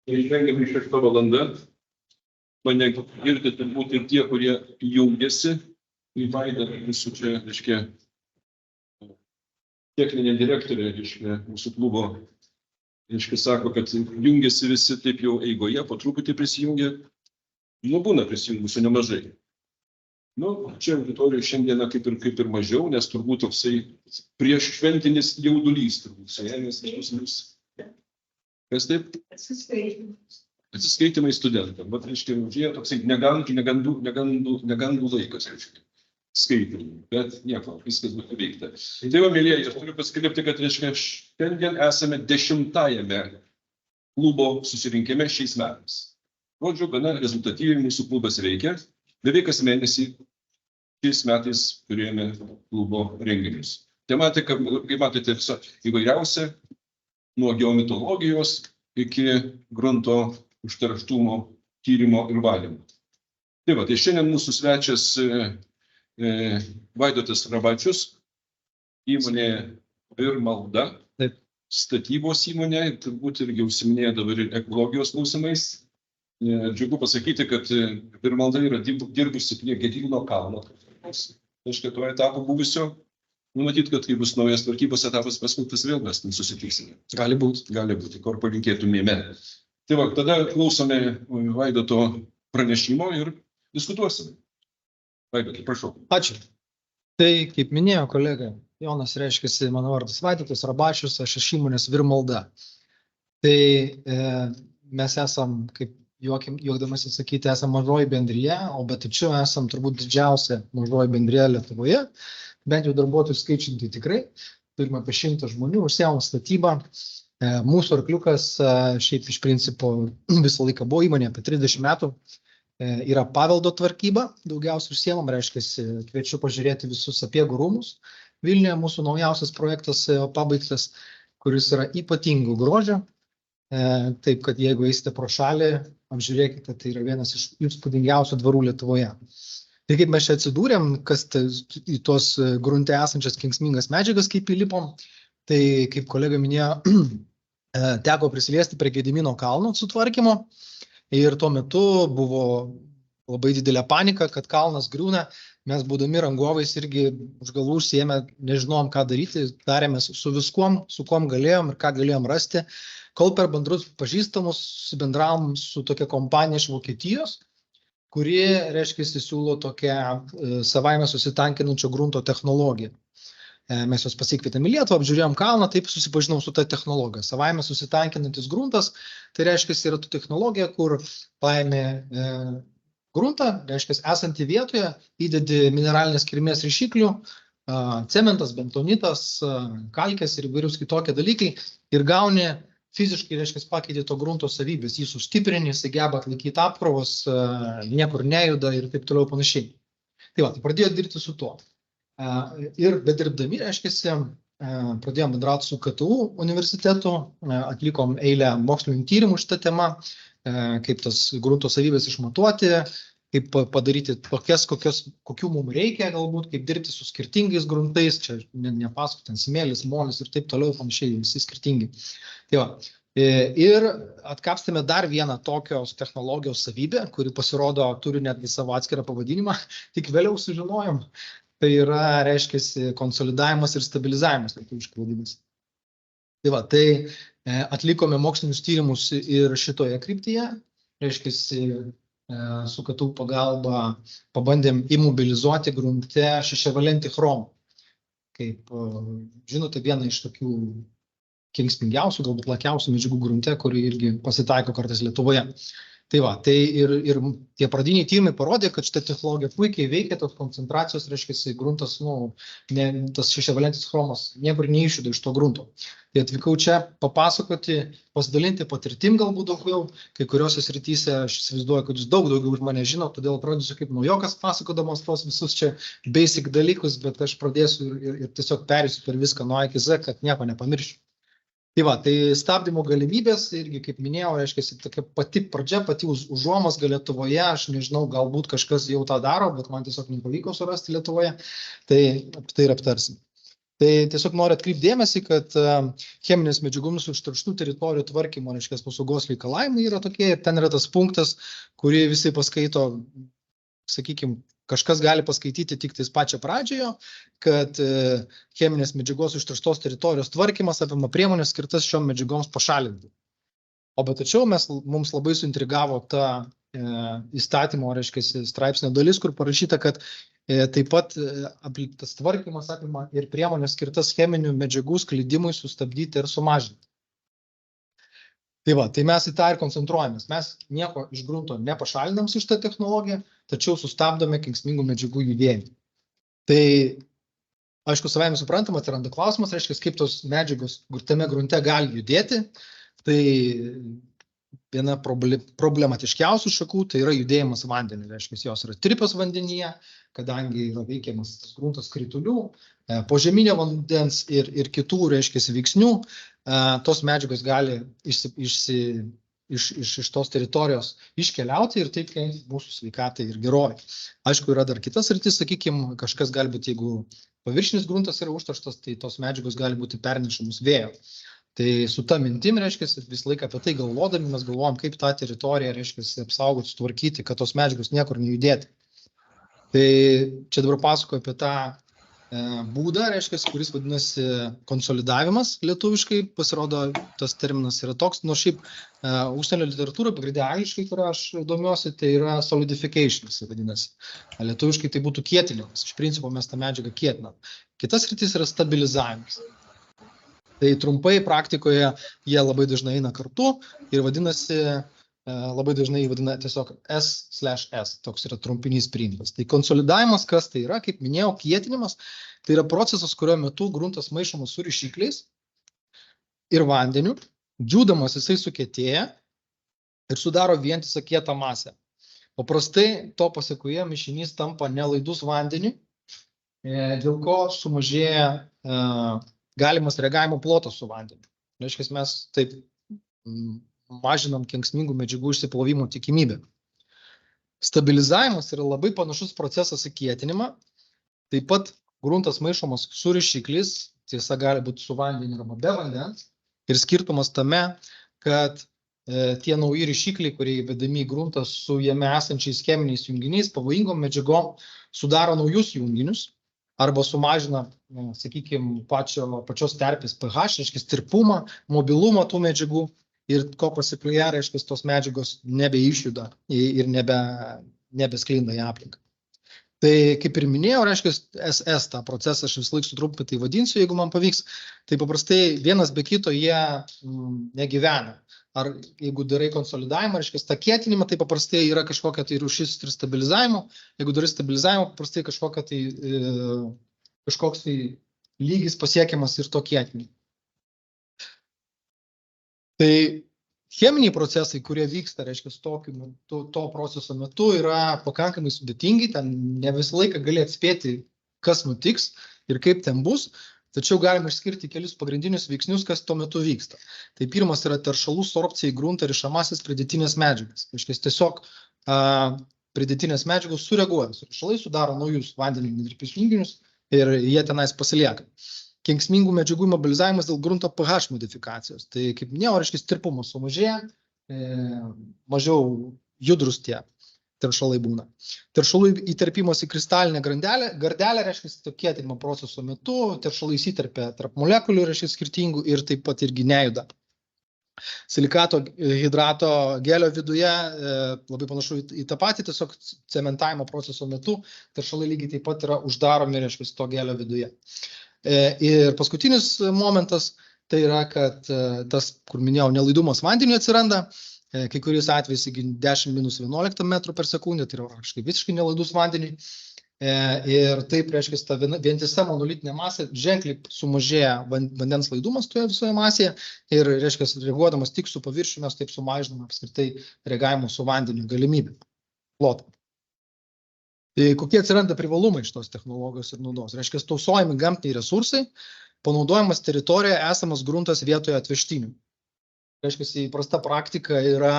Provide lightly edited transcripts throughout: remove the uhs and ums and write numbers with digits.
Išvengiam iš 6 valandą. Mane girdite turbūt ir tie, kurie jungiasi į vaidą mūsų čia, reiškia, techninė direktorė, reiškia, mūsų klubo, reiškia, sako, kad jungiasi visi taip jau eigoje, po truputį prisijungia. Nu, būna prisijungusių nemažai. Nu, čia auditorijoje šiandieną kaip ir mažiau, nes turbūt toksai prieš šventinis jaudulys turbūt suėmės visus mus. Kas taip? Atsiskaitimai studentam. Bet, reiškia, čia toksai negandų laikas, reiškia, skaitimai. Bet nieko, viskas būtų veikta. Tai va, mėlyje, aš turiu paskelbti, kad, reiškia, šiandien esame 10-ajame klubo susirinkime šiais metais. Žodžiu, gana rezultatyviai mūsų klubas veikia. Beveik kas mėnesį šiais metais turėjome klubo renginius. Tematika, kaip matote, visa įvairiausia, nuo geomitologijos iki grunto užterštumo tyrimo ir valymo. Tai va, tai šiandien mūsų svečias Vaidotas Rabačius, įmonė Virmalda, statybos įmonė, turbūt irgi užsiminėja dabar ir ekologijos klausimais. Džiugu pasakyti, kad Virmalda yra dirbusi prie Gedimino kalno. Reiškia, tuo etapu buvusio. Numatyt, kad kai bus naujas tvarkybos etapas paskelbtas, vėl mes susitiksime. Gali būti, kur palinkėtumėme. Tai va, tada klausome Vaidoto pranešimo ir diskutuosime. Vaidotai, prašau. Ačiū. Tai, kaip minėjo kolega Jonas, reiškiasi, mano vardas Vaidotas Rabačius, aš iš įmonės Virmalda. Tai mes esam, kaip juokdamas įsakyti, esam mažoji bendrija, o be tačiau esam turbūt didžiausia mažoji bendrija Lietuvoje. Bent jau darbuotojų skaičiai tikrai. Turime apie 100 žmonių, užsiemam statybą. Mūsų arkliukas šiaip iš principo visą laiką buvo įmonė apie 30 metų. Yra paveldo tvarkyba, daugiausiai užsiemam, reiškia, kviečiu pažiūrėti visus Sapiegų rūmus. Vilniuje mūsų naujausias projektas pabaigtas, kuris yra ypatingų grožio. Taip, kad jeigu eisite pro šalį, apžiūrėkite, tai yra vienas iš įspūdingiausių dvarų Lietuvoje. Tai kaip mes čia atsidūrėm, kas į tos grunte esančias kenksmingas medžiagas, kaip įlipom, tai kaip kolega minėjo, teko prisiliesti prie Gedimino kalno sutvarkymo ir tuo metu buvo labai didelė panika, kad kalnas griūna, mes būdami rangovais irgi už galvų užsiėmę, nežinom ką daryti, darėmės su viskuom, su kuom galėjom ir ką galėjom rasti, kol per bendrus pažįstamus subendravom su tokia kompanija iš Vokietijos, kuri, reiškia, siūlo tokią savaime susitankinančio grunto technologiją. Mes jos pasikvietėm į Lietuvą, apžiūrėjom kalną, taip susipažinom su ta technologija. Savaime susitankinantis gruntas, tai reiškia, yra tų technologija, kur paėmė gruntą, reiškia, esantį vietoje, įdedi mineralinės kilmės ryšiklių, cementas, bentonitas, kalkės ir įvairius kitokie dalykai ir gauni fiziškai, reiškia, pakeitė to grunto savybės, jį sustiprinį, jis geba atlaikyti apkrovos, niekur nejuda ir taip toliau panašiai. Tai va, tai pradėjo dirbti su tuo. Ir bedirbdami, reiškia, pradėjom bendrauti su KTU universitetu, atlikom eilę mokslinių tyrimų šitą temą, kaip tas grunto savybės išmatuoti, kaip padaryti tokias, kokių mums reikia galbūt, kaip dirbti su skirtingais gruntais, čia nepasakot, ten smėlis, molis ir taip toliau, panašiai, visi skirtingi. Tai va, ir atkapstėme dar vieną tokios technologijos savybę, kuri pasirodo turi netgi savo atskirą pavadinimą, tik vėliau sužinojom. Tai yra, reiškia, konsolidavimas ir stabilizavimas, lietuviškai vadinasi. Tai va, tai atlikome mokslinius tyrimus ir šitoje kryptyje, reiškia, su KTU pagalba pabandėm imobilizuoti grunte šešiavalentį chromą. Kaip žinote, viena iš tokių kenksmingiausių, galbūt lakiausių medžiagų grunte, kuri irgi pasitaiko kartais Lietuvoje. Tai va, tai ir tie pradiniai tyrimai parodė, kad šitą technologiją puikiai veikia, tos koncentracijos, reiškia, gruntas, tas šešiavalentis chromas niekur neišjuda iš to grunto. Tai atvykau čia papasakoti, pasidalinti patirtim galbūt daugiau, kai kuriuose srityse aš įsivaizduoju, kad jūs daug daugiau už mane žino, todėl pradėsiu kaip naujokas pasakodamas tos visus čia basic dalykus, bet aš pradėsiu ir tiesiog perėsiu per viską nuo A iki Z, kad nieko nepamiršiu. Tai va, tai stabdymo galimybės irgi, kaip minėjau, reiškia, tokia pati pradžia, pati užuomazga Lietuvoje, aš nežinau, galbūt kažkas jau tą daro, bet man tiesiog nepavyko surasti Lietuvoje, tai ir aptarsim. Tai tiesiog noriu atkreipti dėmesį, kad cheminės medžiagomis užterštų teritorijų tvarkymo, reiškia, saugos reikalavimai yra tokie ir ten yra tas punktas, kurį visi paskaito, sakykime, kažkas gali paskaityti tik tais pačią pradžioje, kad cheminės medžiagos užterštos teritorijos tvarkymas apima priemonės skirtas šiom medžiagoms pašalinti. O bet tačiau mums labai suintrigavo ta įstatymo, reiškia, straipsnio dalis, kur parašyta, kad taip pat tas tvarkymas apima ir priemonės skirtas cheminių medžiagų sklidimui sustabdyti ir sumažinti. Tai va, tai mes į tą ir koncentruojamės. Mes nieko iš grunto nepašalinam su šitą technologiją, tačiau sustabdome kenksmingų medžiagų judėjimą. Tai, aišku, savaime suprantama, atsiranda klausimas, reiškia, kaip tos medžiagos tame grunte gali judėti. Tai viena problematiškiausių šakų tai yra judėjimas vandeniu. Reiškia, jos yra tirpios vandenyje, kadangi yra veikiamas gruntas kritulių, požeminio vandens ir kitų, reiškia, veiksnių, tos medžiagos gali iš tos teritorijos iškeliauti ir taip kenkti mūsų sveikatai ir gerovei. Aišku, yra dar kitas sritis, sakykime, kažkas gali būti, jeigu paviršinis gruntas yra užterštas, tai tos medžiagos gali būti pernešamos vėjo. Tai su ta mintim, reiškia, visą laiką apie tai galvodami, mes galvojam, kaip tą teritoriją, reiškia, apsaugoti, sutvarkyti, kad tos medžiagos niekur nejudėti. Tai čia dabar pasakoju apie tą būdą, reiškia, kuris vadinasi konsolidavimas lietuviškai, pasirodo, tas terminas yra toks, nors šiaip užsienio literatūra, pagrindė angliškai, kurią aš domiuosi, tai yra solidification, vadinasi. Lietuviškai tai būtų kietinimas, iš principo mes tą medžiagą kietinam. Kitas sritis yra stabilizavimas. Tai trumpai praktikoje jie labai dažnai eina kartu ir vadinasi, labai dažnai vadina tiesiog S/S, toks yra trumpinys priimtas. Tai konsolidavimas, kas tai yra, kaip minėjau, kietinimas, tai yra procesas, kurio metu gruntas maišomas su rišikliais ir vandeniu, džiūdamas jisai sukietėja ir sudaro vientisą kietą masę. Paprastai to pasekoje mišinys tampa nelaidus vandeniu, dėl ko sumažėja galimas reagavimo plotas su vandeniu. Reiškia, mes taip mažinam kenksmingų medžiagų išsiplovimo tikimybę. Stabilizavimas yra labai panašus procesas į kietinimą. Taip pat gruntas maišomas su rišikliais, tiesa gali būti su vandeniu arba be vandens. Ir skirtumas tame, kad tie nauji rišikliai, kurie įvedami į gruntą su jame esančiais cheminiais junginiais, pavojingom medžiagom, sudaro naujus junginius arba sumažina, sakykime, pačios terpės pH, reiškia, tirpumą, mobilumą tų medžiagų ir ko pasekoje, reiškia, tos medžiagos nebeišjuda ir nebesklinda į aplinką. Tai kaip ir minėjau, reiškia, SS tą procesą aš vis laik sutrumpintai vadinsiu, jeigu man pavyks, tai paprastai vienas be kito jie negyvena. Ar jeigu darai konsolidavimą, reiškia, tą kietinimą, tai paprastai yra kažkokia tai rūšis ir stabilizavimo. Jeigu darai stabilizavimą, paprastai kažkoks tai lygis pasiekiamas ir to kietinimo. Tai cheminiai procesai, kurie vyksta, reiškia, to proceso metu yra pakankamai sudėtingi, ten ne visą laiką gali atspėti, kas nutiks ir kaip ten bus. Tačiau galime išskirti kelius pagrindinius veiksnius, kas tuo metu vyksta. Tai pirmas yra teršalų sorbcija į gruntą ir rišamasis pridėtinės medžiagas. Reiškia, tiesiog pridėtinės medžiagos sureaguoja. Teršalai sudaro naujus vandeninius tirpius junginius ir jie tenais pasilieka. Kenksmingų medžiagų mobilizavimas dėl grunto pH modifikacijos. Tai kaip minėjau, reiškia, tirpumas sumažėja, mažiau judrus tie teršalai būna. Teršalų įterpimas į kristalinę gardelę, reiškia, kietinimo proceso metu, teršalai įsiterpia tarp molekulių, reiškia, skirtingų ir taip pat irgi nejuda. Silikato hidrato gelio viduje labai panašu į tą patį, tiesiog cementavimo proceso metu teršalai lygiai taip pat yra uždaromi, reiškia, to gelio viduje. Ir paskutinis momentas tai yra, kad tas, kur minėjau, nelaidumas vandeniu atsiranda, kai kuriais atvejais iki 10-11 metrų per sekundę, tai yra praktiškai visiškai nelaidus vandeniui. Ir taip, reiškia, ta vientisa monolitinė masė ženkliai sumažėja vandens laidumas toje visoje masėje ir, reiškia, reaguodamas tik su paviršiumi, mes taip sumažiname apskritai reagavimo su vandeniu galimybę. Plotą. Tai kokie atsiranda privalumai šitos technologijos ir naudos? Reiškia, tausojami gamtiniai resursai, panaudojamas teritorijoje esamas gruntas vietoje atvežtinių. Reiškia, įprasta praktika yra,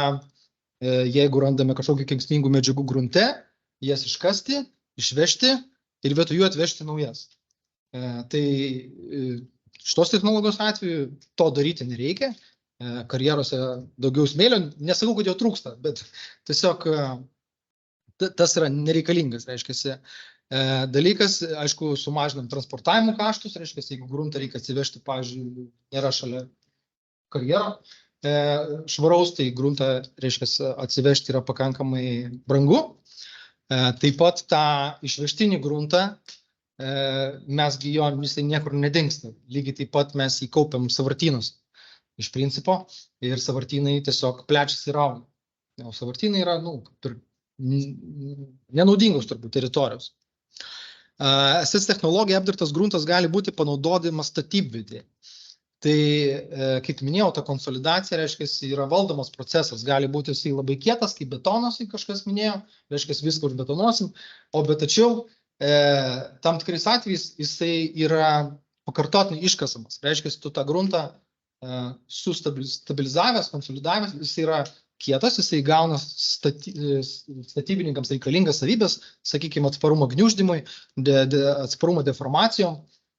jeigu randame kažkokių kenksmingų medžiagų grunte, jas iškasti, išvežti ir vietoj jų atvežti naujas. Tai šitos technologijos atveju to daryti nereikia. Karjerose daugiau smėlio, nesakau, kad jo trūksta, bet tiesiog tas yra nereikalingas, reiškia. Dalykas, aišku, sumažinam transportavimo kaštus, reiškia, jeigu gruntą reikia atsivežti, pavyzdžiui, nėra šalia karjero švaraus, tai gruntą, reiškia, atsivežti yra pakankamai brangu. Taip pat tą išvežtinį gruntą, mesgi jo, jisai niekur nedingsta. Lygiai taip pat mes įkaupiam savartynus iš principo ir savartynai tiesiog plečiasi ir auga. O savartynai yra, nenaudingos turbūt teritorijos. SS technologija apdirbtas gruntas gali būti panaudodamas statybvietėje. Tai, kaip minėjau, ta konsolidacija, reiškia, yra valdomas procesas. Gali būti jisai labai kietas, kaip betonas, kažkas minėjo, reiškia, viską užbetonuosim, bet tačiau tam tikrais atvejais jisai yra pakartotinai iškasamas. Reiškia, tu tą gruntą sustabilizavęs, konsolidavęs, jisai yra kietas, jisai gauna statybininkams reikalingas savybės, sakykime, atsparumo gniuždymui, atsparumo deformacijom,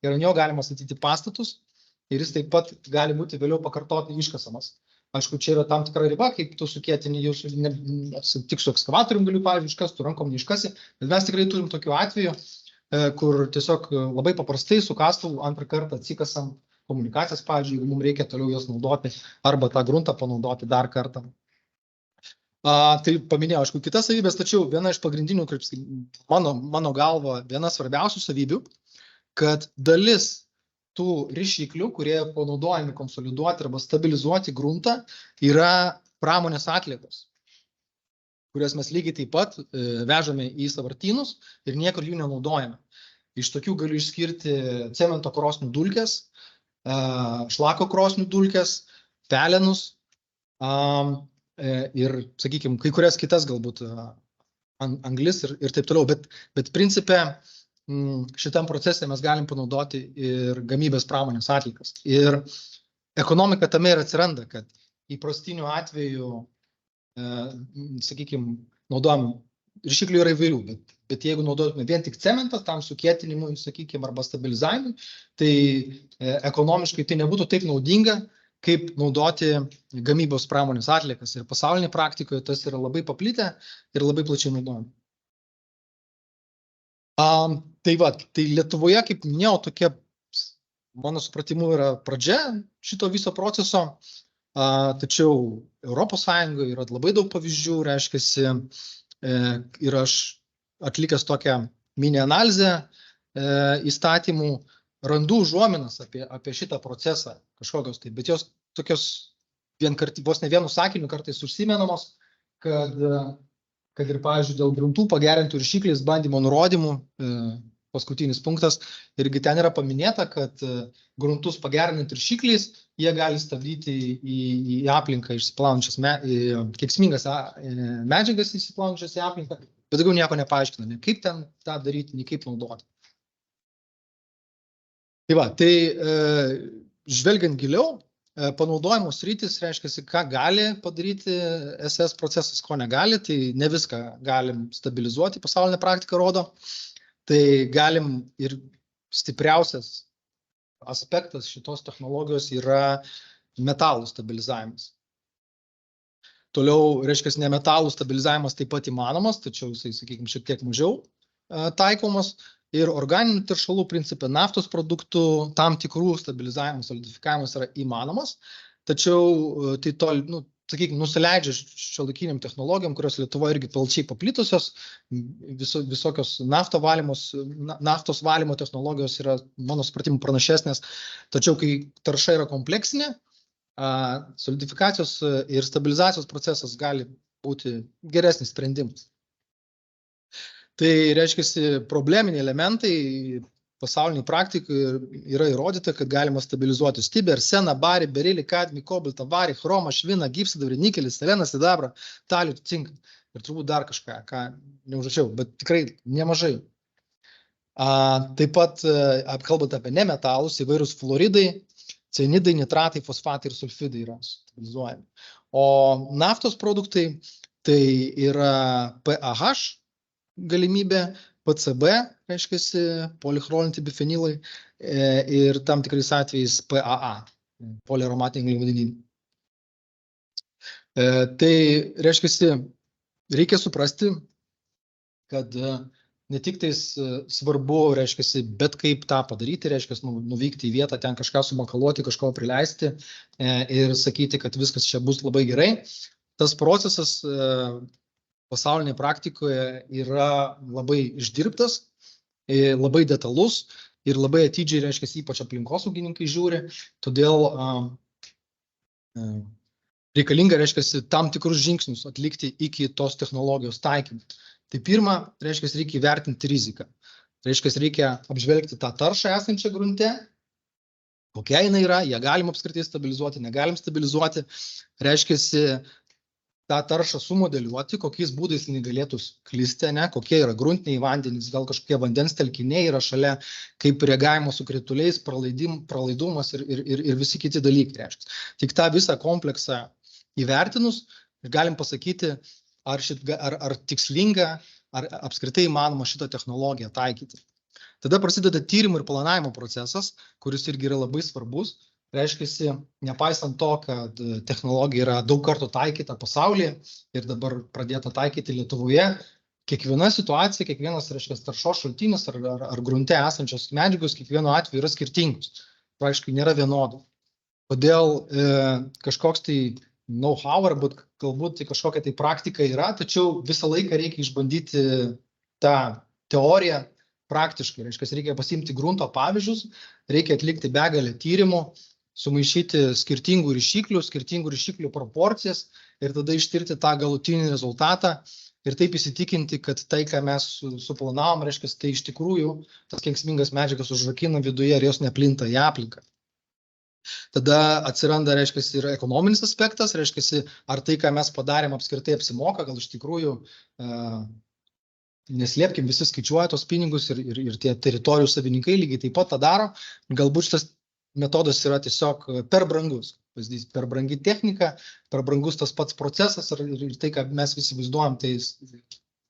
ir ant jo galima statyti pastatus, ir jis taip pat gali būti vėliau pakartotinai iškasamas. Aišku, čia yra tam tikra riba, kaip tu sukėtini, tik su ekskavatorium galiu, pavyzdžiui, iškasti, tu rankom neiškasi, bet mes tikrai turim tokių atvejų, kur tiesiog labai paprastai su kastuvu antrą kartą atsikasam komunikacijas, pavyzdžiui, jeigu mums reikia toliau jas naudoti, arba tą gruntą panaudoti dar kartą. Tai paminėjau, aišku, kitas savybės, tačiau viena iš pagrindinių, mano galva, viena svarbiausių savybių, kad dalis tų rišiklių, kurie panaudojami konsoliduoti arba stabilizuoti gruntą, yra pramonės atliekos, kurias mes lygiai taip pat vežame į savartynus ir niekur jų nenaudojame. Iš tokių galiu išskirti cemento krosnių dulkes, šlako krosnių dulkes, pelenus ir, sakykime, kai kurias kitas galbūt anglis ir taip toliau, bet principe šitam procese mes galim panaudoti ir gamybės pramonės atliekas. Ir ekonomika tame ir atsiranda, kad įprastiniu atveju, sakykime, naudojam, rišiklių yra įvairių, bet jeigu naudotume vien tik cementą tam sukietinimui, sakykime, arba stabilizavimui, tai ekonomiškai tai nebūtų taip naudinga, kaip naudoti gamybos pramonės atliekas. Ir pasaulinėje praktikoje tas yra labai paplitę ir labai plačiai naudojama. Tai Lietuvoje, kaip minėjau, tokia, mano supratimu, yra pradžia šito viso proceso, tačiau Europos Sąjungoje yra labai daug pavyzdžių, reiškiasi, ir aš atlikęs tokią mini analizę įstatymų, randu užuominas apie šitą procesą kažkokios, bet jos tokios vos ne vienu sakiniu kartais užsimenamos, kad ir, pavyzdžiui, dėl gruntų pagerintų rišikliais bandymo nurodymų, paskutinis punktas, irgi ten yra paminėta, kad gruntus pagerinant rišikliais, jie gali stabdyti į aplinką išsiplaunančias kenksmingas medžiagas išsiplaunančias į aplinką, bet daugiau nieko nepaaiškiname, kaip ten tą daryti, nei kaip naudoti. Tai žvelgiant giliau, panaudojimo sritis reiškia, ką gali padaryti SS procesas, ko negali, tai ne viską galim stabilizuoti, pasaulinė praktika rodo, tai galim ir stipriausias aspektas šitos technologijos yra metalų stabilizavimas. Toliau, reiškia, ne metalų stabilizavimas taip pat įmanomas, tačiau jisai, sakykime, šiek tiek mažiau taikomas. Ir organinių teršalų principė naftos produktų tam tikrų stabilizavimas, solidifikavimas yra įmanomas, tačiau tai sakykime, nusileidžia šiuolaikiniam technologijom, kurios Lietuvoje irgi plačiai paplitusios, visokios naftos valymo technologijos yra, mano supratimu, pranašesnės, tačiau kai tarša yra kompleksinė, solidifikacijos ir stabilizacijos procesas gali būti geresnis sprendimas. Tai reiškia, probleminiai elementai pasauliniai praktikai yra įrodyta, kad galima stabilizuoti stibį, arseną, barį, berilį, kadmį, kobaltą, varį, chromą, šviną, gypsidabrį, nikelį, seleną, sidabrą, talį, cinką. ir turbūt dar kažką, ką neužrašiau, bet tikrai nemažai. Taip pat, kalbant apie nemetalus, įvairūs fluoridai, cianidai, nitratai, fosfatai ir sulfidai yra stabilizuojami. O naftos produktai tai yra PAH galimybė, PCB, reiškiasi polichrolinti bifenilai ir tam tikrais atvejais PAA, poliaromatiniai angliavandeniliai. Tai reiškiasi, reikia suprasti, kad ne tik tais svarbu, reiškiasi, bet kaip tą padaryti, reiškiasi, nuvykti į vietą, ten kažką sumakaluoti, kažko prileisti ir sakyti, kad viskas čia bus labai gerai. Tas procesas pasaulinėje praktikoje yra labai išdirbtas, labai detalus ir labai atidžiai, reiškiasi, ypač aplinkosaugininkai žiūri, todėl reikalinga, reiškiasi, tam tikrus žingsnius atlikti iki tos technologijos taikymų. Tai pirma, reiškia, reikia įvertinti riziką. Reiškia, reikia apžvelgti tą taršą esančią grunte, kokia jinai yra, ją galim apskritai stabilizuoti, negalim stabilizuoti. Reiškia, tą taršą sumodeliuoti, kokiais būdais jinai galėtų klisti, kokie yra gruntiniai vandenys, gal kažkokie vandens telkiniai yra šalia, kaip reagavimo su krituliais, pralaidumas ir visi kiti dalykai. Reiškia. Tik tą visą kompleksą įvertinus, galim pasakyti, ar tikslinga, ar apskritai įmanoma šitą technologiją taikyti. Tada prasideda tyrimų ir planavimo procesas, kuris irgi yra labai svarbus. Reiškia, nepaisant to, kad technologija yra daug kartų taikyta pasaulyje ir dabar pradėta taikyti Lietuvoje, kiekviena situacija, kiekvienas, reiškia, taršos šaltinis ar grunte esančios medžiagos, kiekvienu atveju yra skirtingus. Praktiškai nėra vienodų. Todėl kažkoks tai know-how arba galbūt kažkokia tai praktika yra, tačiau visą laiką reikia išbandyti tą teoriją praktiškai. Reiškia, reikia pasiimti grunto pavyzdžius, reikia atlikti begalę tyrimų, sumaišyti skirtingų ryšiklių proporcijas ir tada ištirti tą galutinį rezultatą ir taip įsitikinti, kad tai, ką mes suplanavom, reiškia, tai iš tikrųjų tas kenksmingas medžiagas užrakina viduje ir jos neplinta į aplinką. Tada atsiranda, reiškia, ir ekonominis aspektas, reiškia, ar tai, ką mes padarėm, apskritai apsimoka, gal iš tikrųjų neslėpkim, visi skaičiuoja tos pinigus ir tie teritorijų savininkai lygiai taip pat tą daro. Galbūt šitas metodas yra tiesiog per brangus. Pavyzdys, per brangi technika, per brangus tas pats procesas ir tai, ką mes visi vaizduojam, tai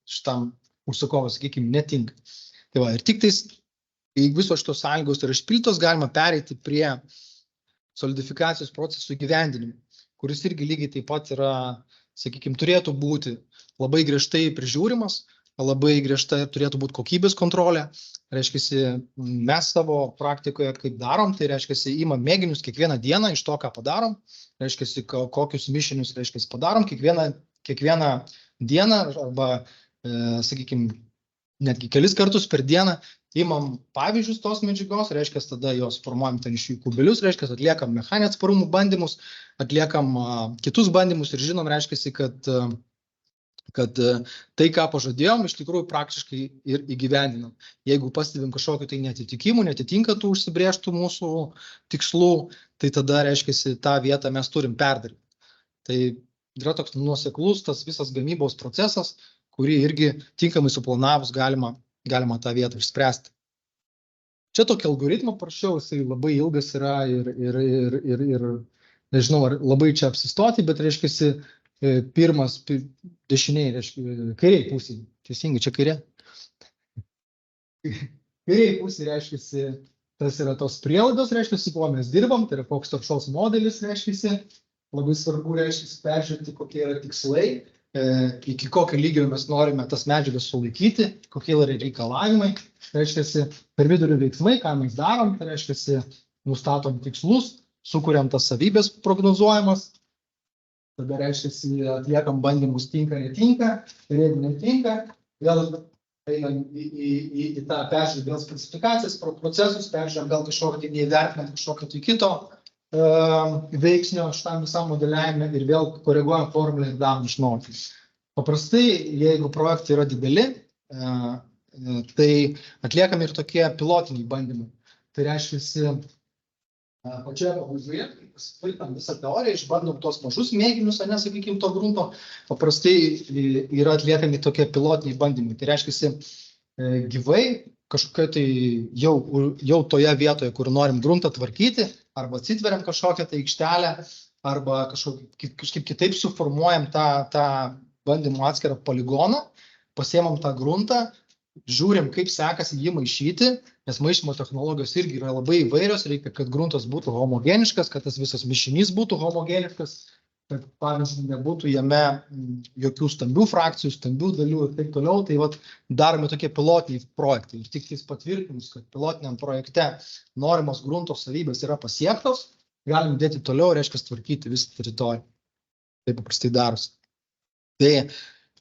šitam užsakovas, sakykime, netinka. Tai va, ir tik tais, jeigu visos šitos sąlygos yra išpildytos, galima pereiti prie solidifikacijos procesų įgyvendinimo, kuris irgi lygiai taip pat yra, sakykime, turėtų būti labai griežtai prižiūrimas, labai griežta turėtų būti kokybės kontrolė. Reiškia, mes savo praktikoje kaip darom, tai reiškia, imam mėginius kiekvieną dieną iš to, ką padarom, reiškia, kokius mišinius, reiškia, padarom kiekvieną dieną arba, sakykime, netgi kelis kartus per dieną imam pavyzdžius tos medžiagos, reiškia, tada jos formuojam ten iš jų kubelius, reiškia, atliekam mechaninio atsparumų bandymus, atliekam kitus bandymus ir žinom, reiškia, kad tai, ką pažadėjom, iš tikrųjų praktiškai ir įgyvendinam. Jeigu pastebim kažkokių tai netitikimų, netitinka tų užsibrėžtų mūsų tikslų, tai tada, reiškia, tą vietą mes turim perdaryti. Tai yra toks nuoseklus tas visas gamybos procesas, kurį irgi tinkamai suplanavus galima tą vietą išspręsti. Čia tokį algoritmą parašiau, jisai labai ilgas yra ir nežinau, ar labai čia apsistoti, bet reiškia, pirmas dešiniai, kairiai pusė, teisingai, čia kairė. Kairiai pusė, reiškia, tas yra tos prielaidos, reiškia, su kuo mes dirbam, tai yra koks taršos modelis, reiškia, labai svarbu, reiškia, peržiūrėti, kokie yra tikslai, iki kokio lygio mes norime tas medžiagas sulaikyti, kokie yra reikalavimai, reiškia, per vidurio veiksmai, ką mes darom, tai reiškia, nustatom tikslus, sukuriam tas savybės prognozuojamas. Tada, reiškia, atliekam bandymus tinka, netinka, ir jeigu netinka, vėl einam į tą peržiūrį, vėl specifikacijas, procesus, peržiūrėm gal kažkokį neįvertinam kažkokio tai kito veiksnio šitam visam modeliavime ir vėl koreguojam formulę ir darom iš naujo. Paprastai, jeigu projektai yra dideli, tai atliekam ir tokie pilotiniai bandymai. Tai reiškia, pačioje pabaigoje, pasitvirtinam visą teoriją, išbandom tos mažus mėginius, sakykime, to grunto, paprastai yra atliekami tokie pilotiniai bandymai. Tai reiškia, gyvai kažkokia tai jau toje vietoje, kur norim gruntą tvarkyti, arba atsitveriam kažkokią tai aikštelę, arba kažkaip kitaip suformuojam tą bandymų atskirą poligoną, pasiemam tą gruntą, žiūrim, kaip sekasi jį maišyti, nes maišymo technologijos irgi yra labai įvairios, reikia, kad gruntas būtų homogeniškas, kad tas visas mišinys būtų homogeniškas, kad, pavyzdžiui, nebūtų jame jokių stambių frakcijų, stambių dalių ir taip toliau. Tai vat, darome tokie pilotiniai projektai. Ir tik patvirtinus, kad pilotiniam projekte norimos grunto savybės yra pasiektos, galim dėti toliau, reiškia, tvarkyti visą teritoriją. Taip paprastai darosi. Tai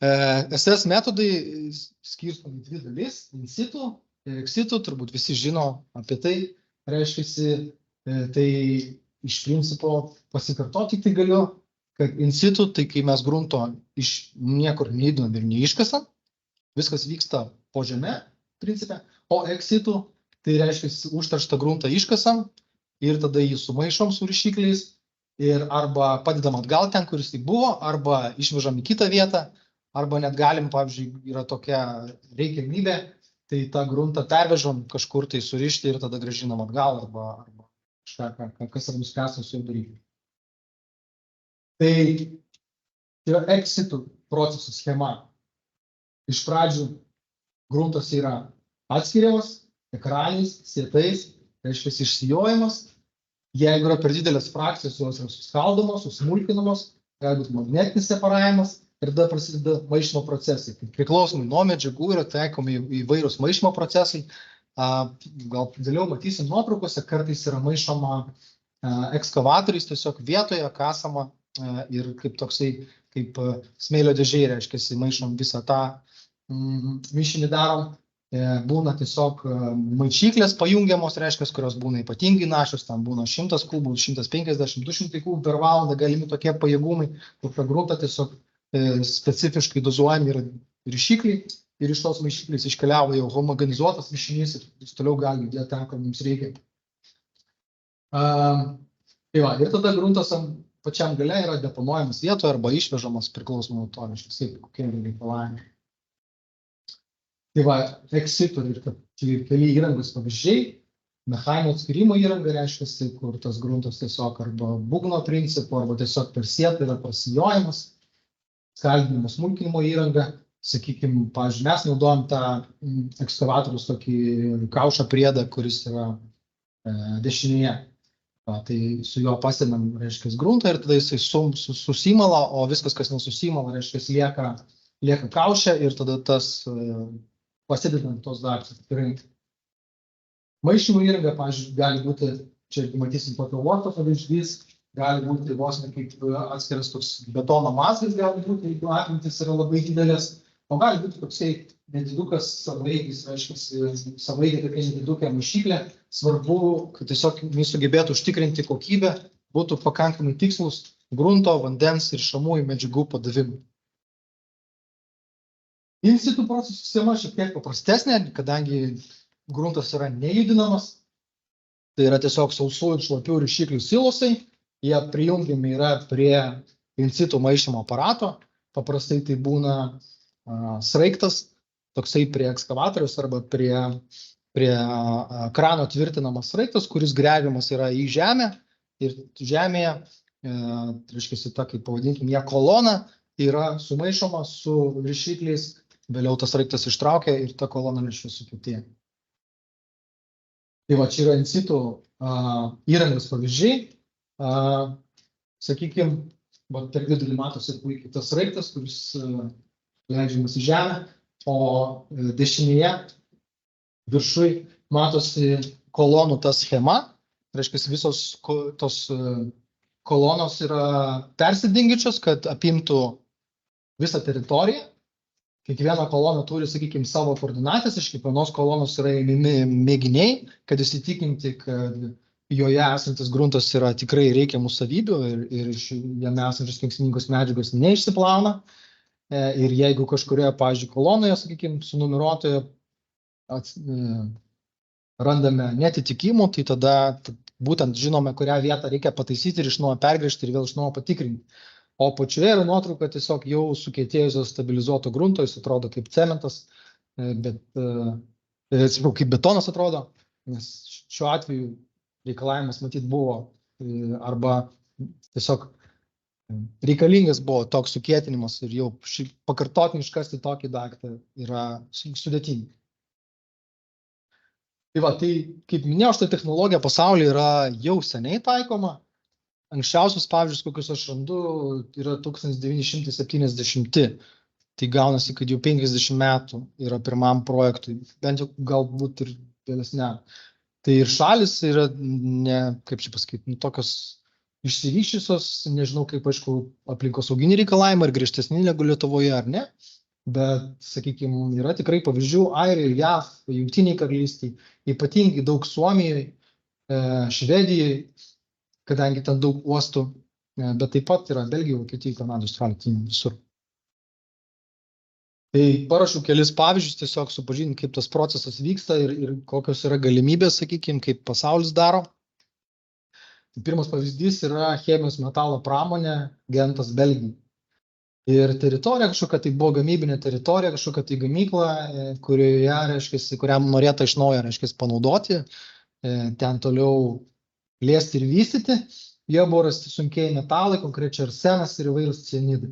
SS metodai skirstomi dvi dalis, in situ ir ex situ, turbūt visi žino apie tai, reiškia, tai iš principo pasikartoti tik tai galiu, kad in situ, tai kai mes grunto iš niekur neįdom ir neiškasam, viskas vyksta po žeme, principe, o ex situ, tai reiškia, užterštą gruntą iškasam ir tada jį sumaišom su rišikliais ir arba padedam atgal ten, kur jis buvo, arba išvežam į kitą vietą, arba net galim, pavyzdžiui, yra tokia reikiamybė, tai tą gruntą pervežam kažkur tai surišti ir tada grąžinam atgal, arba kažką, kas yra nuspręsta su juo daryti. Tai yra ex situ procesų schema. Iš pradžių gruntas yra atskiriamas, ekraniais, sietais, reiškia išsijojimas. Jeigu yra per didelės frakcijos, jos yra suskaldomos, susmulkinamos, gali būti magnetinis separavimas ir tada prasideda maišymo procesai. Priklausomai nuo medžiagų yra taikomi įvairūs maišymo procesai. Gal vėliau matysim nuotraukose, kartais yra maišoma ekskavatoriais, tiesiog vietoje kasama ir kaip toksai, kaip smėlio dėžė, reiškia, maišom visą tą mišinį darom. Būna tiesiog maišyklės pajungiamos, reiškia, kurios būna ypatingai našios, tam būna 100 kubų, 150, 200 kubų per valandą galimi tokie pajėgumai, kur per gruntą tiesiog specifiškai dozuojami yra rišikliai ir iš tos maišyklės iškeliavo jau homogenizuotas mišinys ir jis toliau gali judėti ten, kur mums reikia. Tai va, ir tada gruntas pačiam gale yra deponuojamas vietoje arba išvežamas priklausomai nuo to, kaip kokie reikalavimai. Tai va, ex situ ir keli įrangos pavyzdžiai, mechaninio atskirimo įranga, reiškia, kur tas gruntas tiesiog arba būgno principu, arba tiesiog per sietą yra prasijojimas, skaldinimo smulkinimo įranga, sakykime, pavyzdžiui, mes naudojam tą ekskavatorius tokį kaušą priedą, kuris yra dešinėje. Tai su juo pasėmėm, reiškia, gruntą ir tada jisai susimala, o viskas, kas nesusimala, reiškia, lieka kaušė ir tada tas pasidedant tos darbus. Maišymo įranga, pavyzdžiui, gali būti, čia matysim tokio uosto pavyzdys, gali būti vos ne kaip atskiras toks betono mazgas, gali būti, jeigu apimtis yra labai didelės, o gali būti toksai nedidukas savaeigis, reiškia, savaeigė tokia nedidukė maišyklė, svarbu, kad tiesiog jis sugebėtų užtikrinti kokybę, būtų pakankamai tikslus grunto, vandens ir šamųjų medžiagų padavimai. In situ procesų sistema šiek tiek paprastesnė, kadangi gruntas yra nejudinamas, tai yra tiesiog sausų ir šlapių rišiklių silosai, jie prijungiami yra prie in situ maišymo aparato, paprastai tai būna sraigtas, toksai prie ekskavatorius arba prie krano tvirtinamas sraigtas, kuris grevimas yra į žemę ir žemėje, reiškia, ta, kaip pavadinkim, ją kolona yra sumaišoma su rišikliais, vėliau tas sraigtas ištraukia ir ta kolona reiškia sukiptėja. Tai va, čia yra in situ įrangos pavyzdžiai. Sakykime, per vidurį matosi puikiai tas sraigtas, kuris leidžiamas į žemę, o dešinėje viršui matosi kolonų ta schema, reiškia, visos tos kolonos yra persidengiančios, kad apimtų visą teritoriją. Kiekviena kolona turi, sakykime, savo koordinatės, iš kiekvienos kolonos yra įmimi mėginiai, kad įsitikinti, kad joje esantis gruntas yra tikrai reikiamų savybių ir jame esančios kenksmingos medžiagos neišsiplauna. Ir jeigu kažkurioje, pavyzdžiui, kolonoje, sakykime, sunumeruotoje randame netitikimų, tai tada būtent žinome, kurią vietą reikia pataisyti ir iš naujo pergrįžti ir vėl iš naujo patikrinti. O pačioje yra nuotrauka tiesiog jau sukietėjusio stabilizuoto grunto, jis atrodo kaip cementas, bet atsiprašau, kaip betonas atrodo, nes šiuo atveju reikalavimas matyt buvo arba tiesiog reikalingas buvo toks sukietinimas ir jau pakartotinai iškasti tokį daiktą yra sudėtinga. Tai va, tai kaip minėjau, šitą technologiją pasaulyje yra jau seniai taikoma. Anksčiausius pavyzdžius, kokius aš randu, yra 1970. Tai gaunasi, kad jau 50 metų yra pirmam projektui, bent jau galbūt ir vėlesniam. Tai ir šalis yra, kaip čia pasakyti, tokios išsivyščiusios, nežinau kaip, aišku, aplinkosauginiai reikalavimai ir griežtesni negu Lietuvoje ar ne, bet, sakykime, yra tikrai pavyzdžių Airijoje, JAV, Jungtiniai karalystiai, ypatingai daug Suomijoje, Švedijoje, kadangi ten daug uostų, bet taip pat yra Belgijoje, Vokietijoje, Kanadoje, Australijoje, visur. Tai parašau kelis pavyzdžius, tiesiog supažinti, kaip tas procesas vyksta ir kokios yra galimybės, sakykime, kaip pasaulis daro. Pirmas pavyzdys yra chemijos metalo pramonė Gentas Belgija. Ir teritorija kažkokia tai buvo gamybinė teritorija, kažkokia tai gamykla, kurioje, reiškia, kuriam norėta iš naujo, reiškia, panaudoti, ten toliau plėsti ir vystyti. Jie buvo rasti sunkieji metalai, konkrečiai arsenas ir įvairūs cianidai.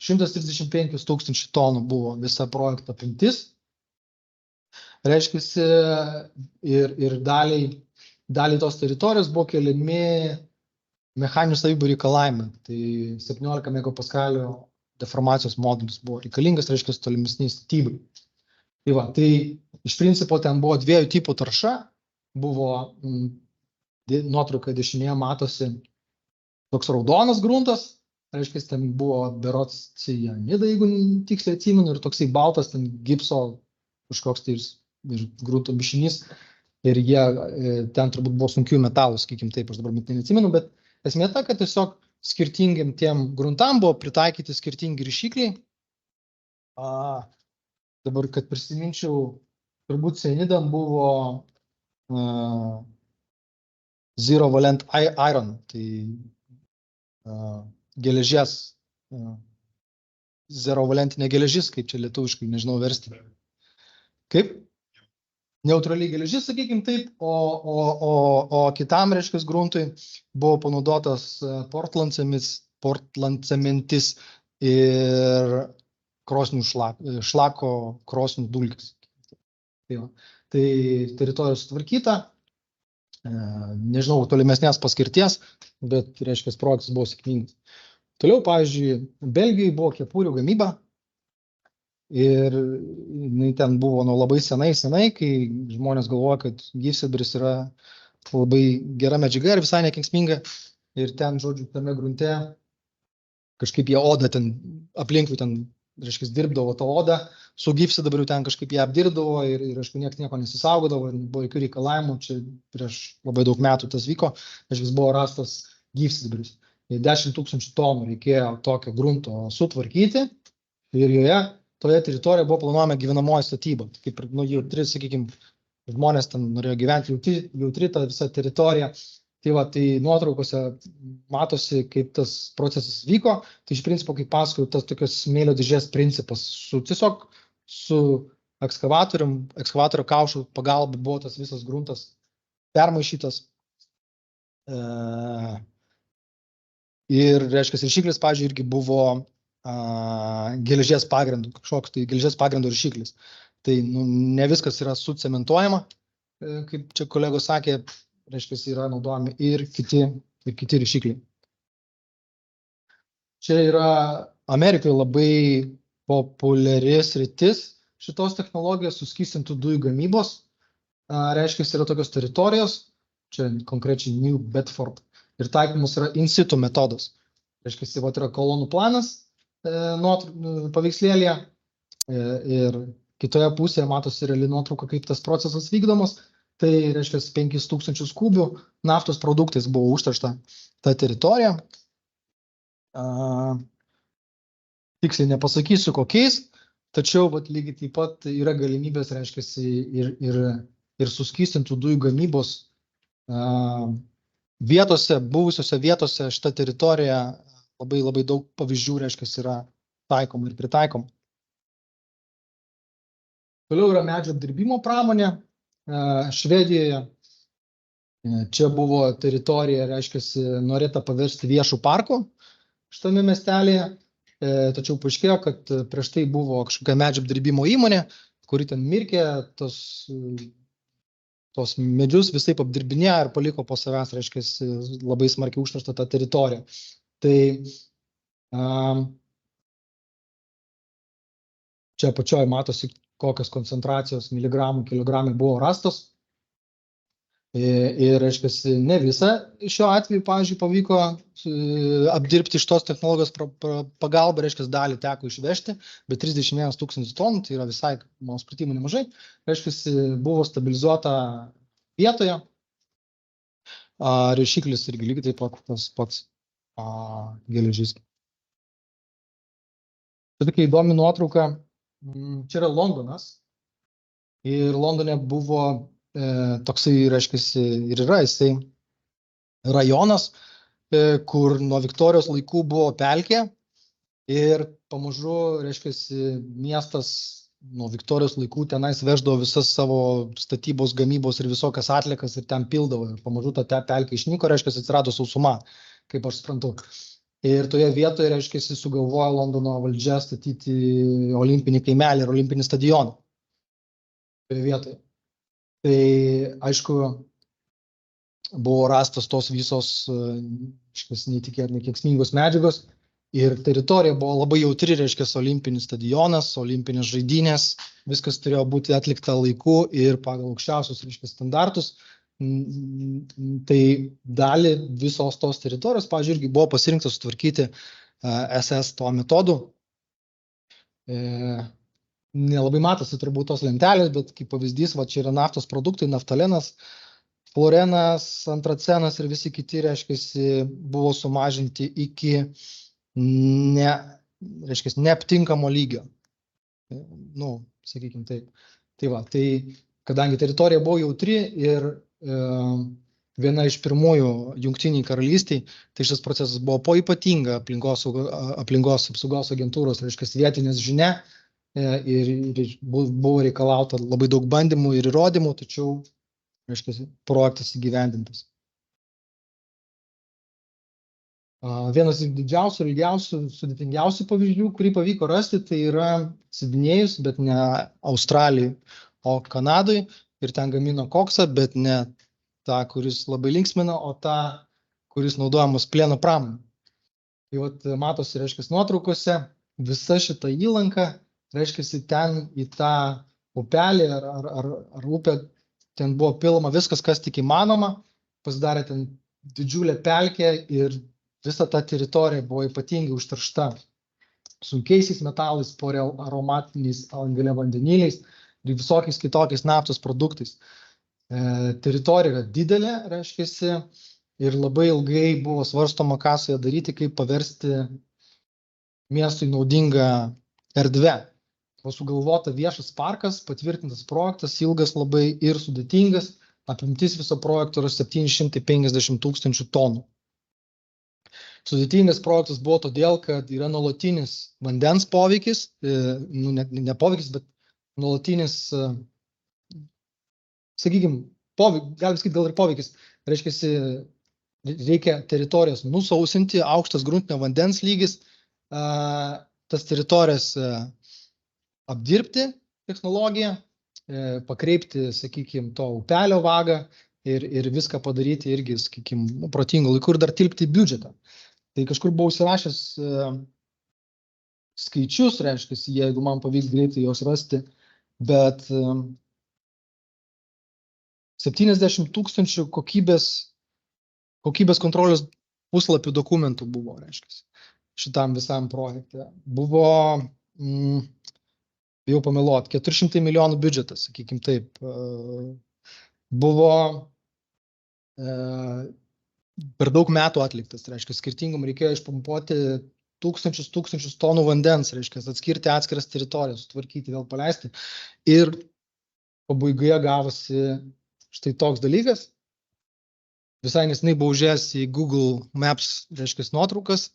135 000 tonų buvo visa projekto apimtis. Reiškia, ir daliai tos teritorijos buvo keliami mechaninių savybių reikalavimai. Tai 17 megapaskalio deformacijos modulis buvo reikalingas, reiškia, tolimesniai statybai. Tai va, tai iš principo ten buvo dviejų tipų tarša. Buvo nuotrauka dešinėje matosi toks raudonas gruntas, reiškia, ten buvo berods cianidai, jeigu tiksliai atsimenu, ir toksai baltas ten gipso kažkoks tai ir grunto mišinys. Ir jie ten turbūt buvo sunkių metalų, sakykime taip, aš dabar neatsimenu, bet esmė ta, kad tiesiog skirtingiam tiem gruntam buvo pritaikyti skirtingi rišikliai. Dabar, kad prisiminčiau, turbūt cianidam buvo zero valent iron, tai geležies, zero valentinė geležis, kaip čia lietuviškai, nežinau versti. Kaip? Neutraliai geležis, sakykime taip, o kitam, reiškia, gruntui buvo panaudotas Portland cementis ir krosnių šlako krosnių dulkės. Tai teritorija sutvarkyta, nežinau, tolimesnės paskirties, bet, reiškia, projektas buvo sėkmingas. Toliau, pavyzdžiui, Belgijoje buvo kepurių gamyba. Ir ten buvo nuo labai senai, kai žmonės galvoja, kad gyvsidabris yra labai gera medžiaga ir visai nekenksminga. Ir ten, žodžiu, tame grunte kažkaip jie odą ten aplinkui ten, reiškia, dirbdavo tą odą, su gyvsidabriu ten kažkaip jie apdirbdavo ir aišku, nieko nesisaugodavo, ir buvo jokių reikalavimų, čia prieš labai daug metų tas vyko, reiškia, buvo rastas gyvsidabris. 10 000 tonų reikėjo tokio grunto sutvarkyti ir toje teritorijoje buvo planuojama gyvenamoji statyba. Kaip ir, jautri, sakykime, žmonės ten norėjo gyventi, jautri ta visa teritorija. Tai va, tai nuotraukose matosi, kaip tas procesas vyko. Tai iš principo, kaip pasakojau, tas tokios smėlio dėžės principas. Tiesiog su ekskavatorio kaušų pagalba buvo tas visas gruntas permaišytas. Ir, reiškia, rišiklis, pavyzdžiui, irgi buvo geležies pagrindų, kažkoks tai geležies pagrindų rišiklis. Tai ne viskas yra sucementuojama, kaip čia kolegos sakė, reiškia, yra naudojami ir kiti rišikliai. Čia yra Amerikoje labai populiari sritis šitos technologijos suskystintų dujų gamybos. Reiškia, yra tokios teritorijos, čia konkrečiai New Bedford, ir taikomas yra in situ metodas. Reiškia, yra kolonų planas paveikslėlėje ir kitoje pusėje matosi reali nuotrauka, kaip tas procesas vykdomas. Tai reiškia 5000 kubių naftos produktais buvo užteršta ta teritorija. Tiksliai nepasakysiu kokiais, tačiau lygiai taip pat yra galimybės, reiškia, ir suskystintų dujų gamybos vietose, buvusiose vietose šita teritorija labai daug pavyzdžių, reiškia, yra taikoma ir pritaikoma. Toliau yra medžio apdirbimo pramonė Švedijoje. Čia buvo teritorija, reiškia, norėta paversti viešų parkų šitame miestelėje, tačiau paaiškėjo, kad prieš tai buvo kažkokia medžio apdirbimo įmonė, kuri ten mirkė tos medžius visai apdirbinėjo ir paliko po savęs, reiškia, labai smarkiai užterštą tą teritoriją. Tai čia apačioje matosi, kokios koncentracijos miligramų, kilogramai buvo rastos. Ir, reiškia, ne visą šiuo atveju, pavyzdžiui, pavyko apdirbti iš tos technologijos pagalba, reiškia, dalį teko išvežti, bet 31 000 tonų, tai yra visai, mano supratimu, nemažai, reiškia, buvo stabilizuota vietoje. Rišiklis irgi lygiai taip pat tas pats geležis. Tai tokia įdomi nuotrauka. Čia yra Londonas. Ir Londone buvo toksai, reiškia, ir yra jisai rajonas, kur nuo Viktorijos laikų buvo pelkė ir pamažu, reiškia, miestas nuo Viktorijos laikų tenais veždavo visas savo statybos, gamybos ir visokias atliekas ir ten pildavo. Ir pamažu ta pelkė išnyko, reiškia, atsirado sausuma, kaip aš suprantu. Ir toje vietoje, reiškia, sugalvojo Londono valdžia statyti olimpinį kaimelį ir olimpinį stadioną. Toje vietoje. Tai, aišku, buvo rastas tos visos neįtikėtinai kenksmingos medžiagos ir teritorija buvo labai jautri, reiškia, olimpinis stadionas, olimpinės žaidynės, viskas turėjo būti atlikta laiku ir pagal aukščiausius, reiškia, standartus. Tai dalį visos tos teritorijos, pavyzdžiui, irgi buvo pasirinkta sutvarkyti SS tuo metodu. Nelabai matosi turbūt tos lentelės, bet kaip pavyzdys, va, čia yra naftos produktai, naftalenas, fluorenas, antracenas ir visi kiti, reiškia, buvo sumažinti iki neaptinkamo lygio. Nu, sakykime taip. Tai va, tai kadangi teritorija buvo jautri ir viena iš pirmųjų Jungtinėj Karalystėj, tai šis procesas buvo ypatinga aplinkos apsaugos agentūros, reiškia, vietinės žinia ir buvo reikalauta labai daug bandymų ir įrodymų, tačiau, reiškia, projektas įgyvendintas. Vienas iš didžiausių, ilgiausių, sudėtingiausių pavyzdžių, kurį pavyko rasti, tai yra Sidnėjus, bet ne Australijai, o Kanadai. Ir ten gamino koksą, bet ne tą, kuris labai linksmina, o tą, kuris naudojamas plieno pramonėje. Tai vat, matosi, reiškia, nuotraukose, visa šita įlanka, reiškia, ten į tą upelį ar upę, ten buvo pilama viskas, kas tik įmanoma, pasidarė ten didžiulė pelkė ir visa ta teritorija buvo ypatingai užteršta sunkiaisiais metalais, aromatiniais anglies vandeniliais ir visokiais kitokiais naftos produktais. Teritorija yra didelė, reiškia, ir labai ilgai buvo svarstoma, ką su ją daryti, kaip paversti miestui naudingą erdvę. Buvo sugalvota viešas parkas, patvirtintas projektas, ilgas labai ir sudėtingas, apimtis viso projekto yra 750 000 tonų. Sudėtingas projektas buvo todėl, kad yra nuolatinis vandens poveikis, ne poveikis, bet nuolatinis, sakykime, galim sakyti, gal ir poveikis, reiškia, reikia teritorijas nusausinti, aukštas gruntinio vandens lygis, tas teritorijas apdirbti technologiją, pakreipti, sakykime, to upelio vagą ir viską padaryti irgi, sakykime, protingų laikų ir dar tilpti į biudžetą. Tai kažkur buvau užsirašęs skaičius, reiškia, jeigu man pavyks greitai jos rasti, bet 70 000 kokybės kontrolės puslapių dokumentų buvo, reiškia, šitam visam projekte. Buvo, jau pameluot, 400 milijonų biudžetas, sakykime taip. Buvo per daug metų atliktas, reiškia, skirtingom reikėjo išpumpuoti tūkstančius tonų vandens, reiškia, atskirti atskiras teritorijas, sutvarkyti, vėl paleisti. Ir pabaigoje gavosi štai toks dalykas. visai neseniai buvau užėjęs į Google Maps, reiškia, nuotraukas.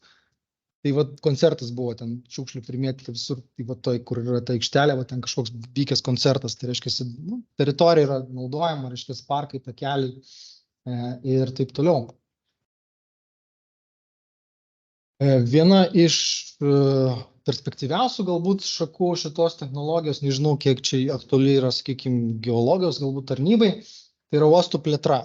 Tai va koncertas buvo ten šiukšlių primėtyti visur, tai va toj, kur yra ta aikštelė, va ten kažkoks vykęs koncertas, tai reiškia, nu, teritorija yra naudojama, reiškia, parkai, takeliai ir taip toliau. Viena iš perspektyviausių galbūt šakų šitos technologijos, nežinau, kiek čia aktuali yra, sakykime, geologijos galbūt tarnybai, tai yra uostų plėtra.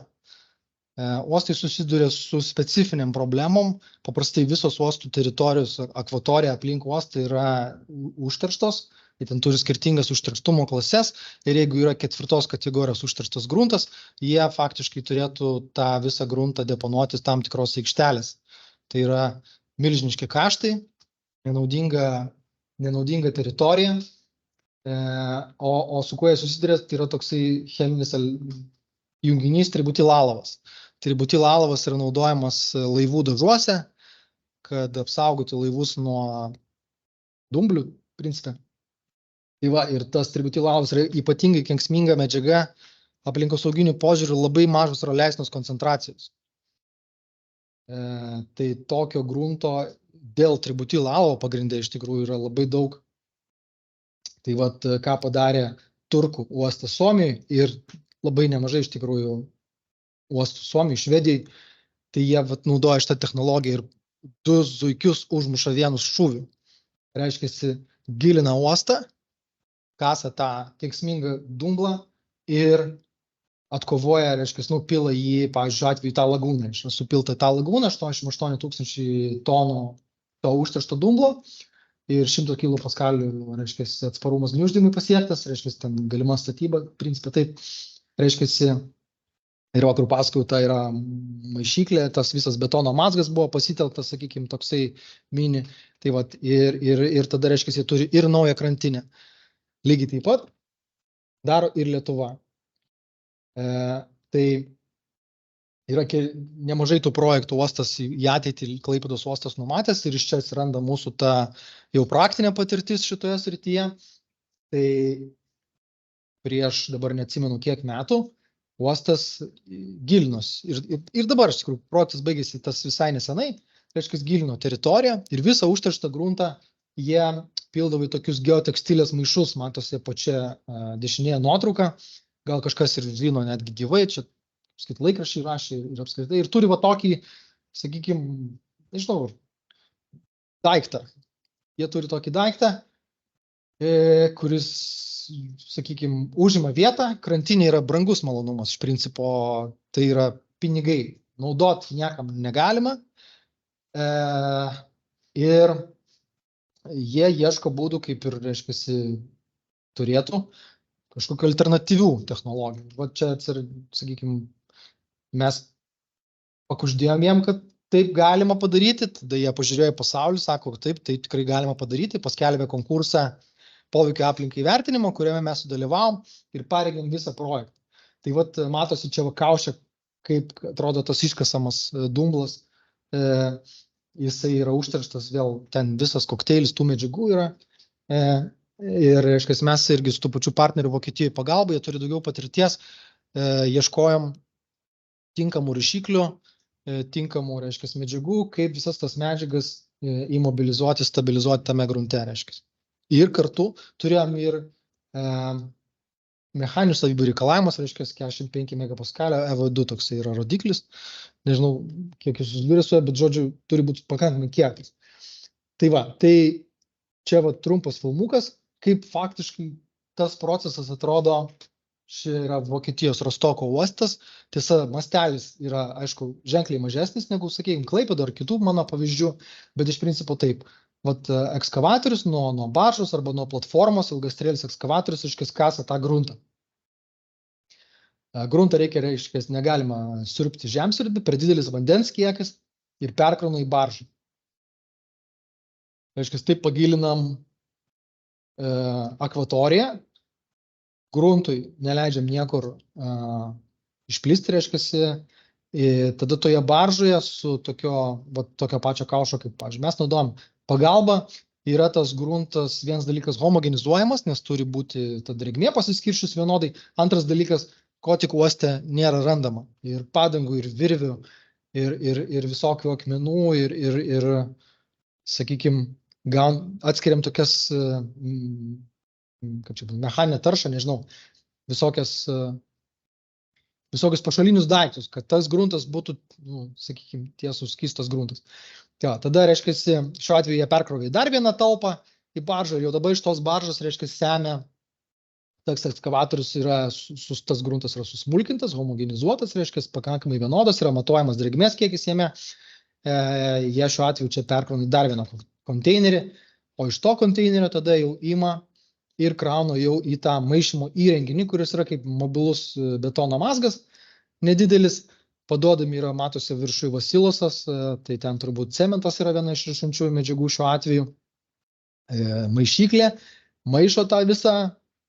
Uostai susiduria su specifiniam problemom, paprastai visos uostų teritorijos, akvatorija aplink uostą yra užterštos, tai ten turi skirtingas užterštumo klases ir jeigu yra 4 kategorijos užterštas gruntas, jie faktiškai turėtų tą visą gruntą deponuotis tam tikros aikštelės. Tai yra milžiniški kaštai, nenaudinga teritorija, o su kuo jie susiduria, tai yra toksai cheminis junginys tributilalavas. Tributilalavas yra naudojamas laivų dažuose, kad apsaugoti laivus nuo dumblių, principe. Tai va, ir tas tributilalavas yra ypatingai kenksminga medžiaga, aplinkosauginių požiūrių labai mažos yra leistinos koncentracijos. Tai tokio grunto dėl tributilavo pagrindė iš tikrųjų yra labai daug. Tai va, ką padarė turkų uostas Suomijai ir labai nemažai iš tikrųjų uostų Suomijai, Švedijai, tai jie naudoja šitą technologiją ir 2 zuikius užmuša vienu šūviu. Reiškia, gilina uostą, kasa tą kenksmingą dumblą ir atkovoja, reiškia, pila jį, pavyzdžiui, atveju tą lagūną. Supilta tą lagūną, 88 000 tonų to užteršto dumblo ir 100 kilopaskalių, reiškia, atsparumas gniuždymui pasiektas, reiškia, ten galima statyba, principė taip, reiškia, ir vakarų paskui tai yra maišyklė, tas visas betono mazgas buvo pasitelktas, sakykime, toksai mini, tai va, ir tada, reiškia, jie turi ir naują krantinę. Lygiai taip pat daro ir Lietuva. Tai yra nemažai tų projektų uostas į ateitį Klaipėdos uostas numatęs ir iš čia atsiranda mūsų ta jau praktinė patirtis šitoje srityje. Tai prieš dabar neatsimenu kiek metų uostas gilinos ir dabar, iš tikrųjų, projektas baigėsi tas visai nesenai, reiškia, gilino teritoriją ir visą užterštą gruntą jie pildavo į tokius geotekstilės maišus, matosi pačia dešinėje nuotrauka, gal kažkas ir žino netgi gyvai, čia laikraščiai rašė ir apskritai, ir turi va tokį, sakykime, nežinau, daiktą. Jie turi tokį daiktą, kuris, sakykime, užima vietą, krantinė yra brangus malonumas, iš principo tai yra pinigai, naudot niekam negalima ir jie ieško būdų, kaip ir, reiškia, turėtų kažkokių alternatyvių technologijų. Va čia, sakykime, mes pakuždėjom jiem, kad taip galima padaryti, tada jie pažiūrėjo į pasaulį, sako, taip, tai tikrai galima padaryti, paskelbė konkursą poveikio aplinkai vertinimo, kuriame mes sudalyvavom ir parengėm visą projektą. Tai vat matosi čia kaušia, kaip atrodo tas iškasamas dumblas, jisai yra užterštas, vėl ten visas kokteilis tų medžiagų yra. Ir, reiškia, mes irgi su tų pačių partnerių Vokietijoje pagalba, jie turi daugiau patirties, ieškojom tinkamų ryšiklių, tinkamų, reiškia, medžiagų, kaip visas tas medžiagas įmobilizuoti, stabilizuoti tame grunte, reiškia. Ir kartu turėjom ir mechaninių savybių reikalavimas, reiškia, 45 megapaskalio EV2 toksai yra rodiklis. Nežinau, kiek jūs susidūrė su juo, bet žodžiu, turi būti pakankamai kiekis. Tai va, tai čia va trumpas filmukas, kaip faktiškai tas procesas atrodo, čia yra Vokietijos Rostoko uostas. Tiesa, mastelis yra, aišku, ženkliai mažesnis negu, sakykime, Klaipėdo ar kitų mano pavyzdžių, bet iš principo taip. Vat ekskavatorius nuo baržos arba nuo platformos, ilgastrėlis ekskavatorius, reiškia, kasa tą gruntą. Gruntą reiškia, negalima siurbti žemsiurbį, per didelis vandens kiekis ir perkrauna į baržą. Reiškia, taip pagilinam akvatoriją, gruntui neleidžiam niekur išplisti, reiškia, tada toje baržoje su tokio pačio kaušo, kaip, pavyzdžiui, mes naudojam pagalba, yra tas gruntas, vienas dalykas homogenizuojamas, nes turi būti ta drėgmė pasiskiršius vienodai, antras dalykas ko tik uoste nėra randama. Ir padangų, ir virvių, ir visokių akmenų, ir sakykime, atskiriam tokias, kaip čia, mechaninę taršą, nežinau, visokius pašalinius daiktus, kad tas gruntas būtų, sakykime, tiesus skystas gruntas. Tada, reiškia, šiuo atveju jie perkrovė į dar vieną talpą į baržą ir jau dabar iš tos baržos, reiškia, semia, tas ekskavatorius tas gruntas yra susmulkintas, homogenizuotas, reiškia, pakankamai vienodas, yra matuojamas drėgmės kiekis jame. Jie šiuo atveju čia perkrauna į dar vieną konteinerį, o iš to konteinerio tada jau ima ir krauna jau į tą maišymo įrenginį, kuris yra kaip mobilus betono mazgas, nedidelis, paduodami yra, matosi, viršui vasilosas, tai ten turbūt cementas yra viena iš rišančiųjų medžiagų šiuo atveju, maišyklė, maišo tą visą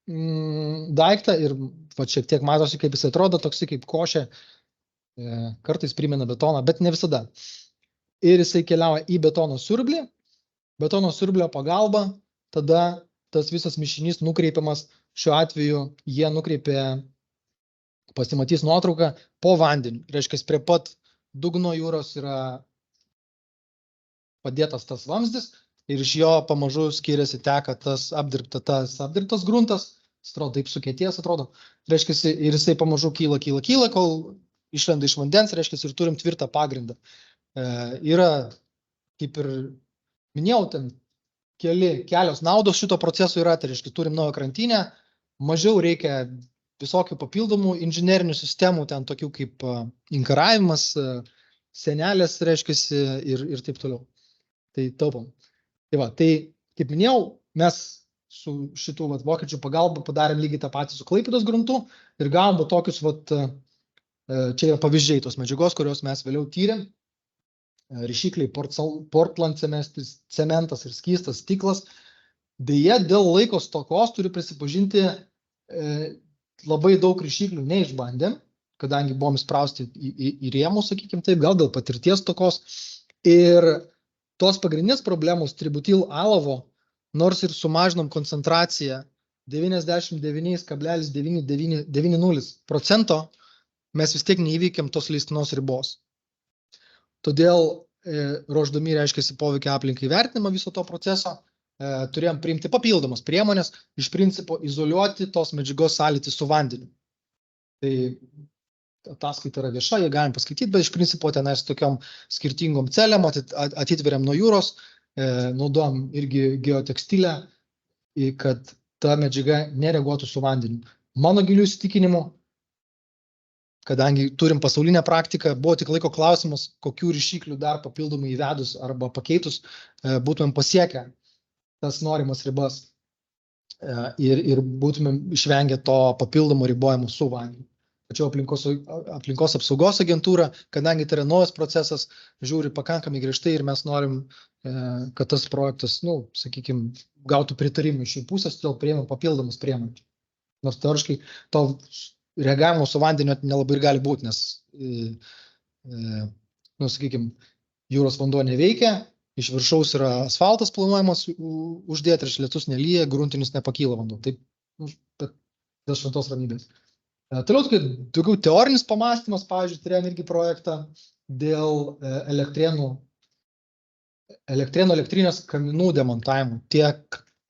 daiktą ir va, šiek tiek matosi, kaip jis atrodo, toksai kaip košė, kartais primena betoną, bet ne visada. Ir jisai keliauja į betono siurblį, betono siurblio pagalba, tada tas visas mišinys nukreipiamas, šiuo atveju jie nukreipia, pasimatys nuotrauką, po vandeniu. Reiškia, prie pat dugno jūros yra padėtas tas vamzdis ir iš jo pamažu skiriasi teka tas apdirbtas gruntas, atrodo, taip sukietėjęs atrodo, reiškia, ir jisai pamažu kyla, kol išlenda iš vandens, reiškia, ir turim tvirtą pagrindą. Yra, kaip ir minėjau, ten kelios naudos šito proceso yra, tai reiškia, turim naują krantinę, mažiau reikia visokių papildomų inžinerinių sistemų, ten tokių kaip inkaravimas, senelės, reiškia, ir taip toliau. Tai taupom. Tai va, tai kaip minėjau, mes su šitų vokiečių pagalba padarėm lygiai tą patį su Klaipėdos gruntu ir gavom tokius, čia yra pavyzdžiai tos medžiagos, kurios mes vėliau tyrėm. Ryšikliai, Portland cementas ir skystas stiklas. Deja, dėl laiko stokos turiu prisipažinti, labai daug ryšiklių neišbandėm, kadangi buvom įsprausti į rėmus, sakykime taip, gal dėl patirties stokos. Ir tos pagrindinės problemos tributil alavo, nors ir sumažinom koncentraciją 99,990%, mes vis tiek neįveikiam tos leistinos ribos. Todėl, ruošdami, reiškia, poveikio aplinkai vertinimą viso to proceso, turėjom priimti papildomas priemonės, iš principo izoliuoti tos medžiagos sąlytį su vandeniu. Tai ataskaita yra vieša, jie galim paskaityti, bet iš principo tenais tokiom skirtingom celėm atitveriam nuo jūros, naudojam irgi geotekstilę, kad ta medžiaga nereaguotų su vandeniu. Mano giliu įsitikinimu, kadangi turim pasaulinę praktiką, buvo tik laiko klausimas, kokių ryšiklių dar papildomai įvedus arba pakeitus būtumėm pasiekę tas norimas ribas ir būtumėm išvengę to papildomo ribojimo su vandeniu. Tačiau aplinkos apsaugos agentūra, kadangi tai yra naujas procesas, žiūri pakankamai griežtai ir mes norim, kad tas projektas, sakykime, gautų pritarimą iš jų pusės, todėl priėmėm papildomus priemonės. Nors teoriškai to reagavimo su vandeniu nelabai ir gali būti, nes, sakykime, jūros vanduo neveikia, iš viršaus yra asfaltas planuojamas uždėti, ir iš lietus nelyja, gruntinius nepakyla vanduo. Taip, dėl šventos ramybės. Toliau, daugiau teorinis pamąstymas, pavyzdžiui, turėjom irgi projektą dėl elektrėnų elektrinės kaminų demontavimų. Tiek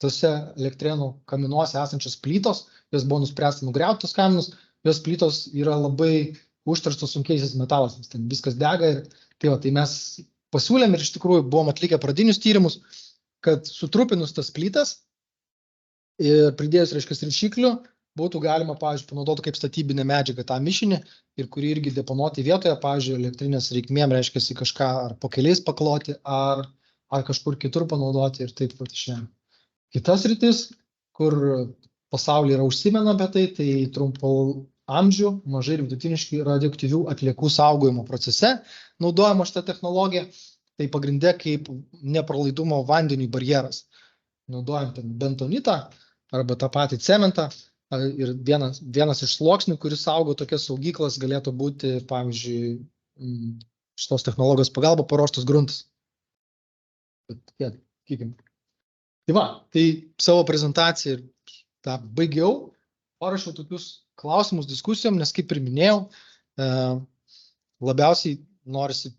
tose elektrėnų kaminuose esančios plytos, jos buvo nuspręsta nugriauti tos kaminus, jos plytos yra labai užterštos sunkiaisiais metalais, ten viskas dega ir tai mes pasiūlėm ir iš tikrųjų buvom atlikę pradinius tyrimus, kad sutrupinus tas plytas ir pridėjus, reiškia, ryšiklių, būtų galima, pavyzdžiui, panaudoti kaip statybinę medžiagą tą mišinį ir kurį irgi deponuoti vietoje, pavyzdžiui, elektrinės reikmėm, reiškia, kažką ar po keliais pakloti, ar kažkur kitur panaudoti ir taip pat išvengti. Kitas rytis, kur pasaulyje yra užsimena apie tai trumpo amžių, mažai ir vidutiniškai radioaktyvių atliekų saugojimo procese naudojama šitą technologiją, tai pagrinde kaip nepralaidumo vandeniui barjeras. Naudojam bentonitą arba tą patį cementą ir vienas iš sluoksnių, kuris saugo tokias saugyklas, galėtų būti, pavyzdžiui, šitos technologijos pagalba paruoštas gruntas. Tai va, tai savo prezentaciją tą baigiau, parašiau tokius klausimus diskusijom, nes kaip ir minėjau, labiausiai norisi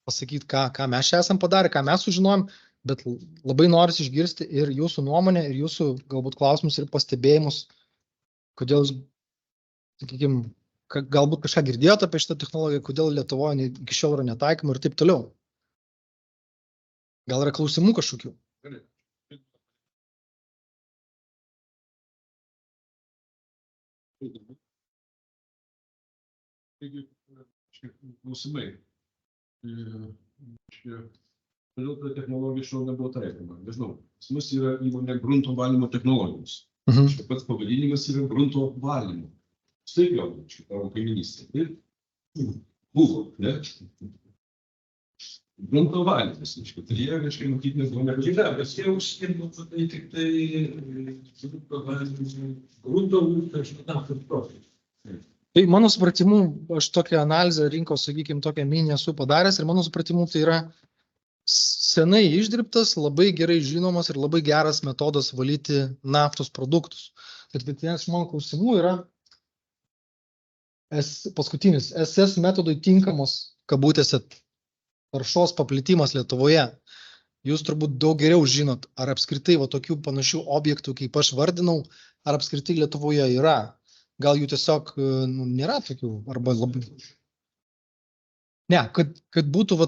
pasakyti, ką mes čia esam padarę, ką mes sužinojom, bet labai norisi išgirsti ir jūsų nuomonę, ir jūsų galbūt klausimus ir pastebėjimus, kodėl jūs, sakykime, galbūt kažką girdėjote apie šitą technologiją, kodėl Lietuvoje iki šiol yra netaikoma ir taip toliau. Gal yra klausimų kažkokių? Taigi, klausimai. Kodėl ta technologija šiol nebuvo taikoma? Nežinau. Pas mus yra įmonė grunto valymo technologijos. Pats pavadinimas yra grunto valymo. Štai vėl, tavo kaiminystė. Ir buvo, ne? Grunto valymas, tai jie, matyt, nebuvo nepažįsta, bet jie užsienio, tai tik tai grunto naftos profilį. Tai mano supratimu, aš tokią analizę rinkos, sakykime, tokią mini esu padaręs ir mano supratimu tai yra senai išdirbtas, labai gerai žinomas ir labai geras metodas valyti naftos produktus. Bet vienas iš mano klausimų yra paskutinis SS metodui tinkamos kabutėse taršos paplitimas Lietuvoje. Jūs turbūt daug geriau žinot, ar apskritai tokių panašių objektų, kaip aš vardinau, ar apskritai Lietuvoje yra. Gal jų tiesiog nėra tokių, arba labai... Ne, kad būtų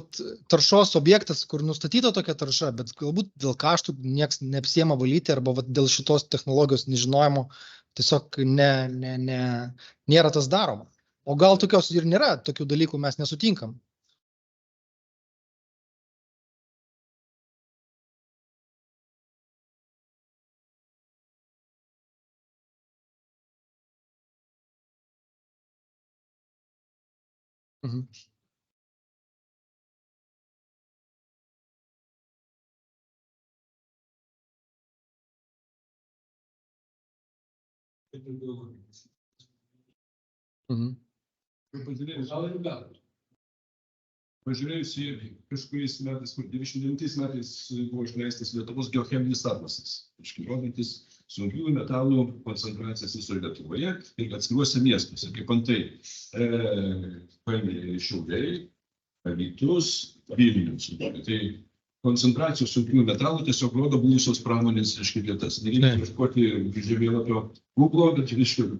taršos objektas, kur nustatyta tokia tarša, bet galbūt dėl kaštų nieks neapsiema valyti, arba dėl šitos technologijos nežinojimo tiesiog nėra tas daroma. O gal tokios ir nėra, tokių dalykų mes nesutinkam. Pažiūrėjus į kažkuriais metais, kur 99 metais buvo išleistas Lietuvos geocheminis atlasas, rodantis sunkiųjų metalų koncentracijas visoje Lietuvoje ir atskiruose miestuose, kaip antai paėmė Šiauliai, Alytus, Vilnius. Tai koncentracijos sunkiųjų metalų tiesiog rodo buvusios pramonės vietas. Nereikia ieškoti žemėlapio Google, bet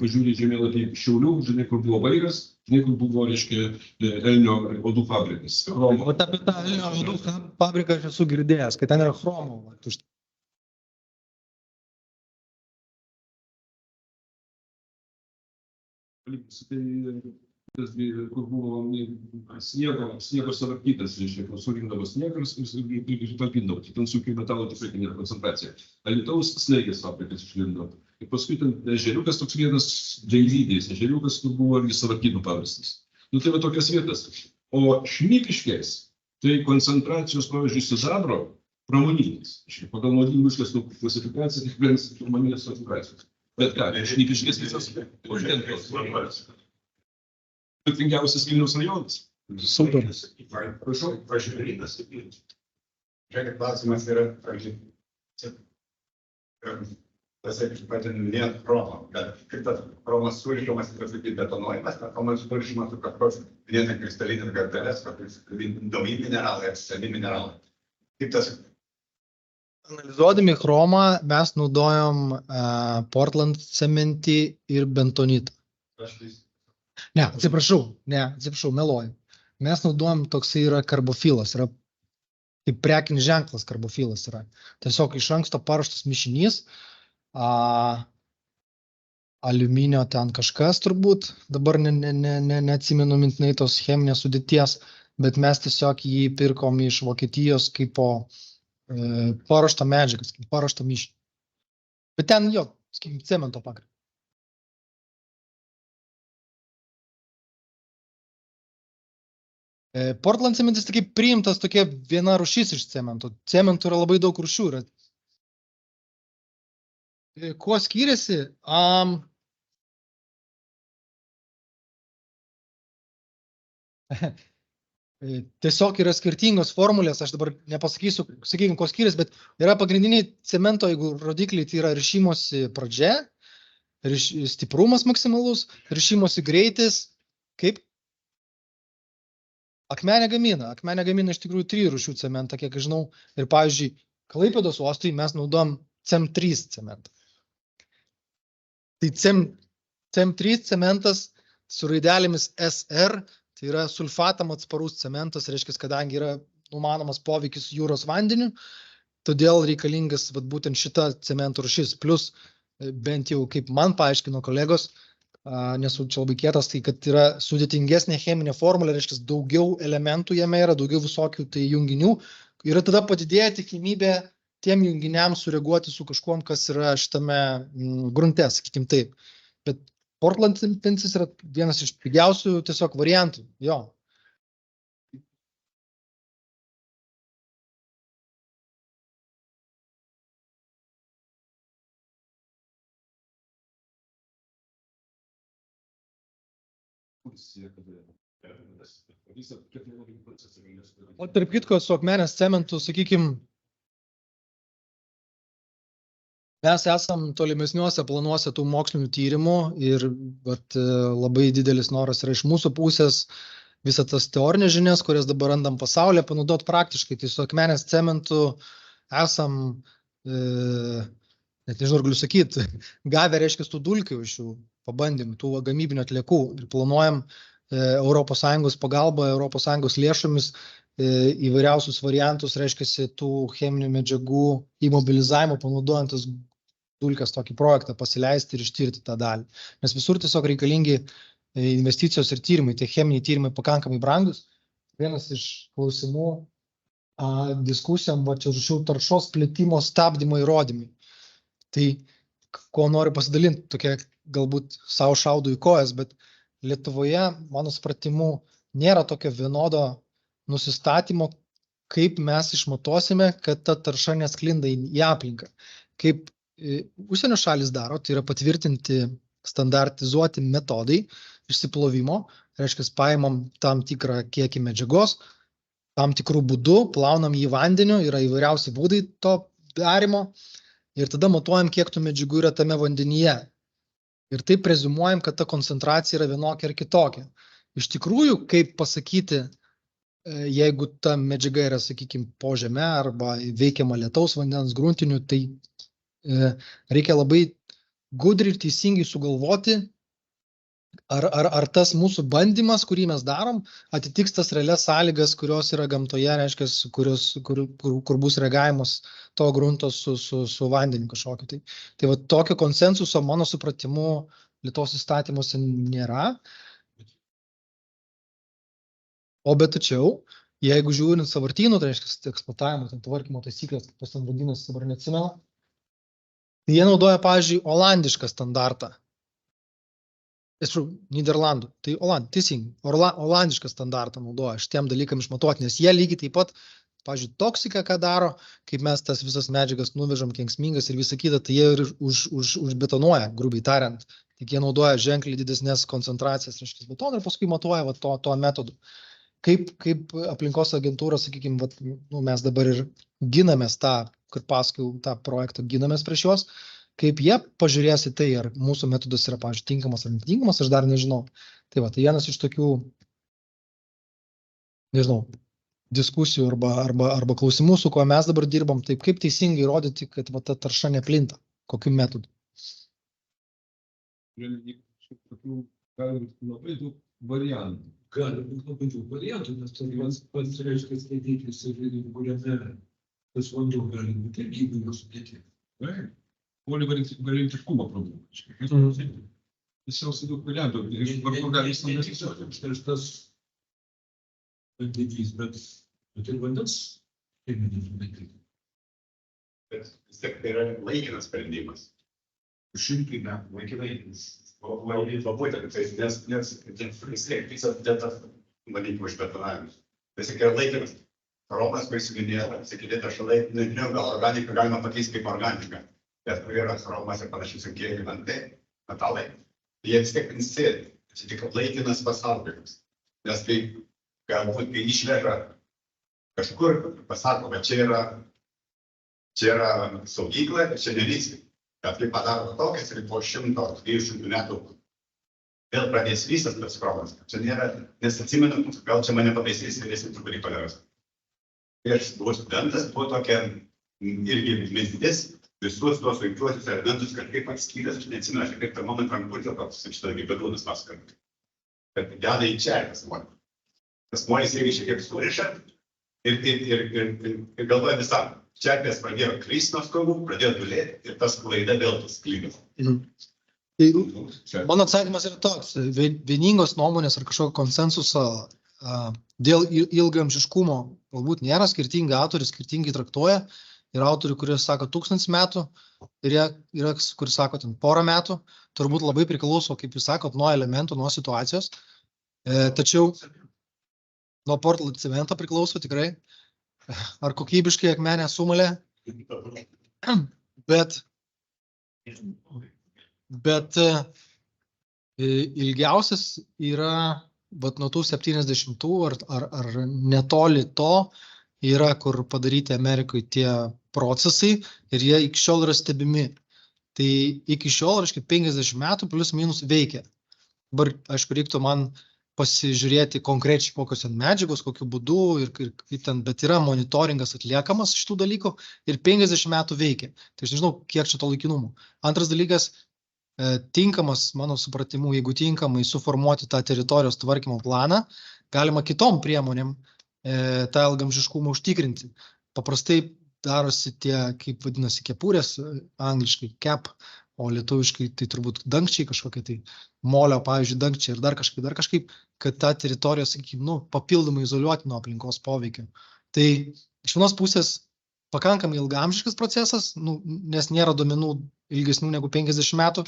pažiūrė žemėlapį Šiaulių, žinai, kur buvo Vairas, žinai, kur buvo, Elnio odų fabrikas. O apie tą Elnio odų fabriką aš esu girdėjęs, kad ten yra chromo. Kur buvo sniego savarkytas, kur surinkdavo sniegas ir talpindavo. Ten sunkių metalų tikrai nėra koncentracija. Alytaus snaigės fabrikas išlindo. Ir paskui ten ežeriukas toks vienas džeilydės, ežeriukas, kur buvo irgi savarkynų paverstas. Tai va tokias vietas. O Šnipiškės, tai koncentracijos, pavyzdžiui, sidabro pramoninis. Pagal nuodingų iškasenų klasifikaciją, tik vienas pramoninės koncentracijos. Bet ką, Šnipiškės visas uždentos. Turtingiausias Vilniaus rajonas. Super. Prašau, pažiūrėtas. Žiūrėkit, klausimas yra, pavyzdžiui, patį minėjot chromą, bet kaip tas chromas surišamas ir pasakyti betonuojamas, bet chromas surišamas su kažkoks minėtai kristalinės gardelės, įdomi mineralai, seni mineralai. Kaip tas? Analizuodami chromą mes naudojom Portland cementį ir bentonitą. Ne, atsiprašau, meluoju. Mes naudojam toksai yra karbofilas, yra kaip prekinis ženklas karbofilas yra. Tiesiog iš anksto paruoštas mišinys, aliuminio ten kažkas turbūt, dabar neatsimenu mintinai tos cheminės sudėties, bet mes tiesiog jį pirkom iš Vokietijos kaip po paruoštą medžiagas, kaip paruoštą mišinį. Bet ten jo, sakykim, cemento pagrindas. Portland cementas tik priimtas tokia viena rūšis iš cemento. Cementų yra labai daug rūšių. Kuo skiriasi? Tiesiog yra skirtingos formulės, aš dabar nepasakysiu, sakykime, ko skiriasi, bet yra pagrindiniai cemento, jeigu rodikliai, tai yra rišimosi pradžia, stiprumas maksimalus, rišimosi greitis, kaip Akmenė gamina iš tikrųjų 3 rūšių cementą, kiek aš žinau. Ir pavyzdžiui, Klaipėdos uostui mes naudojam CEM3 cementą. Tai CEM3 cementas su raidelėmis SR, tai yra sulfatam atsparus cementas, reiškia, kadangi yra numanomas poveikis jūros vandeniu, todėl reikalingas būtent šita cemento rūšis. Plus, bent jau kaip man paaiškino kolegos, nesu čia labai kietas, tai kad yra sudėtingesnė cheminė formulė, reiškia, daugiau elementų jame yra, daugiau visokių tai junginių. Ir tada padidėja tikimybė tiem junginiams sureaguoti su kažkuom, kas yra šitame grunte, sakykim taip. Bet Portland cementas yra vienas iš pigiausių tiesiog variantų. Jo. O tarp kitko, su akmenės cementu, sakykim, mes esam tolimesniuose planuose tų mokslinių tyrimų ir labai didelis noras yra iš mūsų pusės visą tas teorinės žinias, kurias dabar randam pasaulyje, panaudoti praktiškai. Tai su akmenės cementu esam, net nežinau, galiu sakyti, gavę, reiškia, tų dulkių iš jų pabandymų, tų gamybinių atliekų ir planuojam ES pagalba, ES lėšomis įvairiausius variantus, reiškia, tų cheminių medžiagų įmobilizavimo, panaudojantis dulkės tokį projektą pasileisti ir ištirti tą dalį. Nes visur tiesiog reikalingi investicijos ir tyrimai, tie cheminiai tyrimai pakankamai brangus. Vienas iš klausimų diskusijom, čia rūšių taršos plėtimo stabdymo įrodymai. Tai, ko noriu pasidalinti, tokia galbūt savo šaudų į kojas, bet Lietuvoje, mano supratimu, nėra tokio vienodo nusistatymo, kaip mes išmatuosime, kad ta tarša nesklinda į aplinką. Kaip užsienio šalis daro, tai yra patvirtinti standartizuoti metodai išsiplovimo, reiškia, paimam tam tikrą kiekį medžiagos, tam tikrų būdų, plaunam jį vandeniu, yra įvairiausi būdai to darimo ir tada matuojam, kiek tų medžiagų yra tame vandenyje. Ir taip preziumuojam, kad ta koncentracija yra vienokia ar kitokia. Iš tikrųjų, kaip pasakyti, jeigu ta medžiaga yra, sakykime, po žeme arba veikiama lietaus vandens gruntiniu, tai reikia labai gudriai ir teisingai sugalvoti, ar tas mūsų bandymas, kurį mes darom, atitiks tas realias sąlygas, kurios yra gamtoje, reiškia, kur bus reagavimas to grunto su vandeniu kažkokiu. Tai va, tokio konsensuso, mano supratimu, Lietuvos įstatymuose nėra. O bet tačiau, jeigu žiūrint sąvartynų, tai reiškia, eksploatavimo, tvarkymo taisyklės, kaip tas ten vadinasi, dabar neatsimenu, tai jie naudoja, pavyzdžiui, olandišką standartą. Nyderlandų. Tai olandišką standartą naudoja šitiem dalykam išmatuoti, nes jie lygiai taip pat, pavyzdžiui, toksiką, ką daro, kaip mes tas visas medžiagas nuvežam kenksmingas ir visą kitą, tai jie ir užbetonuoja, grubiai tariant. Tik jie naudoja ženkliai didesnės koncentracijas, reiškia, betoną ir paskui matuoja to metodu. Kaip aplinkos agentūra, sakykime, mes dabar ir ginamės kur paskui tą projektą ginamės prieš juos, kaip jie pažiūrės į tai, ar mūsų metodas yra, pavyzdžiui, tinkamas ar netinkamas, aš dar nežinau. Tai va, tai vienas iš tokių, nežinau, diskusijų arba klausimų, su kuo mes dabar dirbam, taip kaip teisingai įrodyti, kad va, ta tarša neplinta, kokiu metodu. Gali būti labai daug variantų. Gali būti labai daug variantų, nes tas pats reiškia skaitiklis ir kuriame tas vanduo gali būti irgi įvairių sudėti. Polivalentiškumo problema. Visiausiai daug variantų. Tas vandinys, bet ir vandens cheminį sudėtį. Bet vis tiek tai yra laikinas sprendimas. Šimtai metų laikinai. Būtent, nes vis tiek visas dėtas vadinkim užbetonavimus. Vis tiek yra laikinas. Romas, kuris minėjo, sakydė taršalai, nežinau, gal organiką galima pakeisti kaip organiką. Bet kur yra chromas ir panašius kiekį metalai, jie vis tiek sėdi. Tai tik laikinas pasaulimas. Nes kai galbūt, kai išveža kažkur, pasako, kad čia yra saugykla, čia nevyks. Bet kai padaro tokias ir po 100-200 metų vėl pradės visas tas kromas. Čia nėra, nes atsimenu, gal čia mane pataisys ir esi truputį padaras. Kai aš buvau studentas, buvo tokia irgi mintis, visus tuos sunkiuosius elementus kažkaip atskyręs, aš neatsimenu, aš kaip termometrą ant pulso, toks šitą gyvūnas pasakant. Bet deda į čerpės molį. Tas molis irgi šiek tiek suriša ir galvoja visam. Čerpės pradėjo kristi nuo skolų, pradėjo dulėti ir tas klaida vėl tas klydas. Tai mano atsakymas yra toks, vieningos nuomonės ar kažkokio konsensuso dėl ilgamžiškumo galbūt nėra, skirtingi autoriai skirtingai traktuoja. Yra autorių, kurie sako 1000 metų ir yra, kurie sako ten 100 metų. Turbūt labai priklauso, kaip jūs sakot, nuo elementų, nuo situacijos. Tačiau nuo portland cemento priklauso tikrai. Ar kokybiškai akmenė sumalė. Bet ilgiausias yra nuo tų 70 ar netoli to yra, kur padaryti Amerikoje tie procesai ir jie iki šiol yra stebimi. Tai iki šiol, reiškia, 50 metų plus minus veikia. Dabar, aišku, reiktų man pasižiūrėti konkrečiai kokios ten medžiagos, kokiu būdu ir kaip ten, bet yra monitoringas atliekamas šitų dalykų ir 50 metų veikia. Tai aš nežinau, kiek čia to laikinumo. Antras dalykas, tinkamas, mano supratimu, jeigu tinkamai suformuoti tą teritorijos tvarkymo planą, galima kitom priemonėm tą ilgamžiškumą užtikrinti. Paprastai darosi tie, kaip vadinasi, kepurės, angliškai cap, o lietuviškai tai turbūt dangčiai kažkokie, tai molio, pavyzdžiui, dangčiai ir dar kažkaip, kad tą teritoriją, sakykime, papildomai izoliuoti nuo aplinkos poveikio. Tai iš vienos pusės pakankamai ilgamžiškas procesas, nes nėra duomenų ilgesnių negu 50 metų.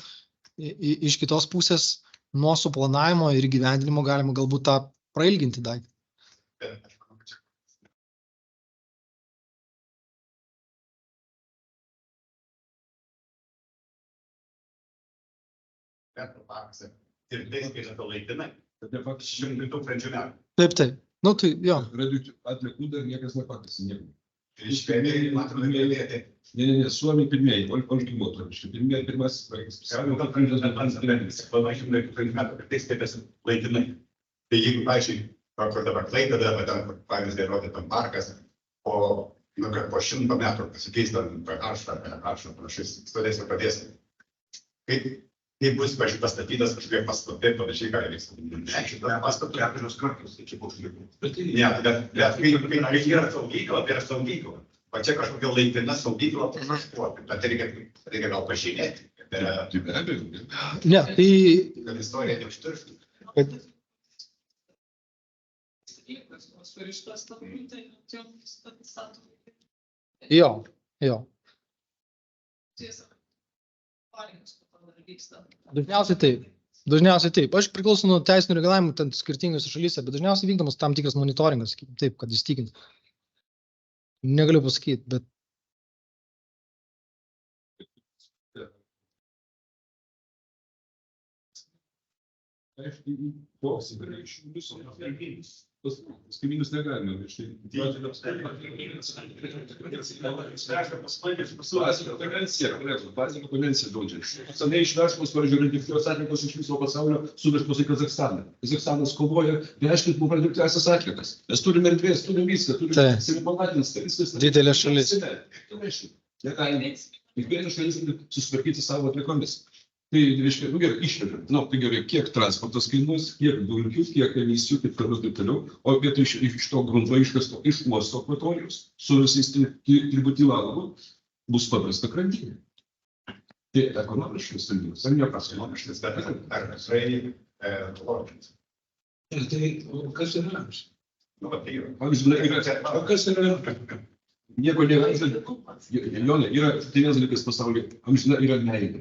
Iš kitos pusės nuo suplanavimo ir įgyvendinimo galima galbūt tą prailginti daiktą. Metų parkuose. Ir tai skaičiuota laikinai. Tai faktiškai 100 000 metų. Taip. Nu, tai jo. Atliekų dar niekas nepakasi niekur. Iš pirmieji, man atrodo, galėti. Ne, Suomiai pirmieji, Olžgymoto, pirmasis projektas. Panašiai, 100 metų, ir tai stebėsi laikinai. Tai jeigu, pavyzdžiui, kur dabar Klaipėda, ten, pavyzdžiui, rodė tam parkas, kad po 100 metų pasikeis tam aršą, panašiais, stovės ir padės. Kaip bus, pavyzdžiui, pastatytas kažkokie pastatai, panašiai ką įvyks. Ne, šitą pastatą 4 kartus, tai čia koks liūdų. Ne, bet kai yra saugykla, tai yra saugykla. O čia kažkokia laikina saugykla, bet reikia gal pažymėti. Tai be abejo. Ne, tai... Kad istorija neužtirštų. Jo. Dažniausiai taip. Aš priklauso nuo teisinių regalavimų ten skirtingose šalyse, bet dažniausiai vykdomas tam tikras monitoringas, taip, kad įstikint. Negaliu pasakyti, bet... Koks yra iš viso tas kaimynus negalime. Bazinė konvencija draudžia. Senai išvežtos, radioaktyvios atliekos iš viso pasaulio suvežtos į Kazachstaną. Kazachstanas kovoja, reiškia, buvo radioaktyvias atliekas. Mes turime erdvės, turime viską, turime savipalatinstą, viskas. Didelė šalis. Negalime. Kiekviena šalis susitvarkyti savo atliekomis. Tai reiškia, gerai, išvežam. Tai gerai, kiek transportas kainuos, kiek dulkių, kiek emisijų, taip toliau. O vietoj iš to grunto iškasto iš uosto akvatorijos su visais tributilavu bus paprasta krantinė. Tai ekonomiškas sprendimas, ar nepraskonomiškas, bet ar tikrai logiškas. Tai kas yra? Kas yra? Nieko nėra. Jonai, yra tai vienas dalykas pasaulyje. Amžina yra meilė.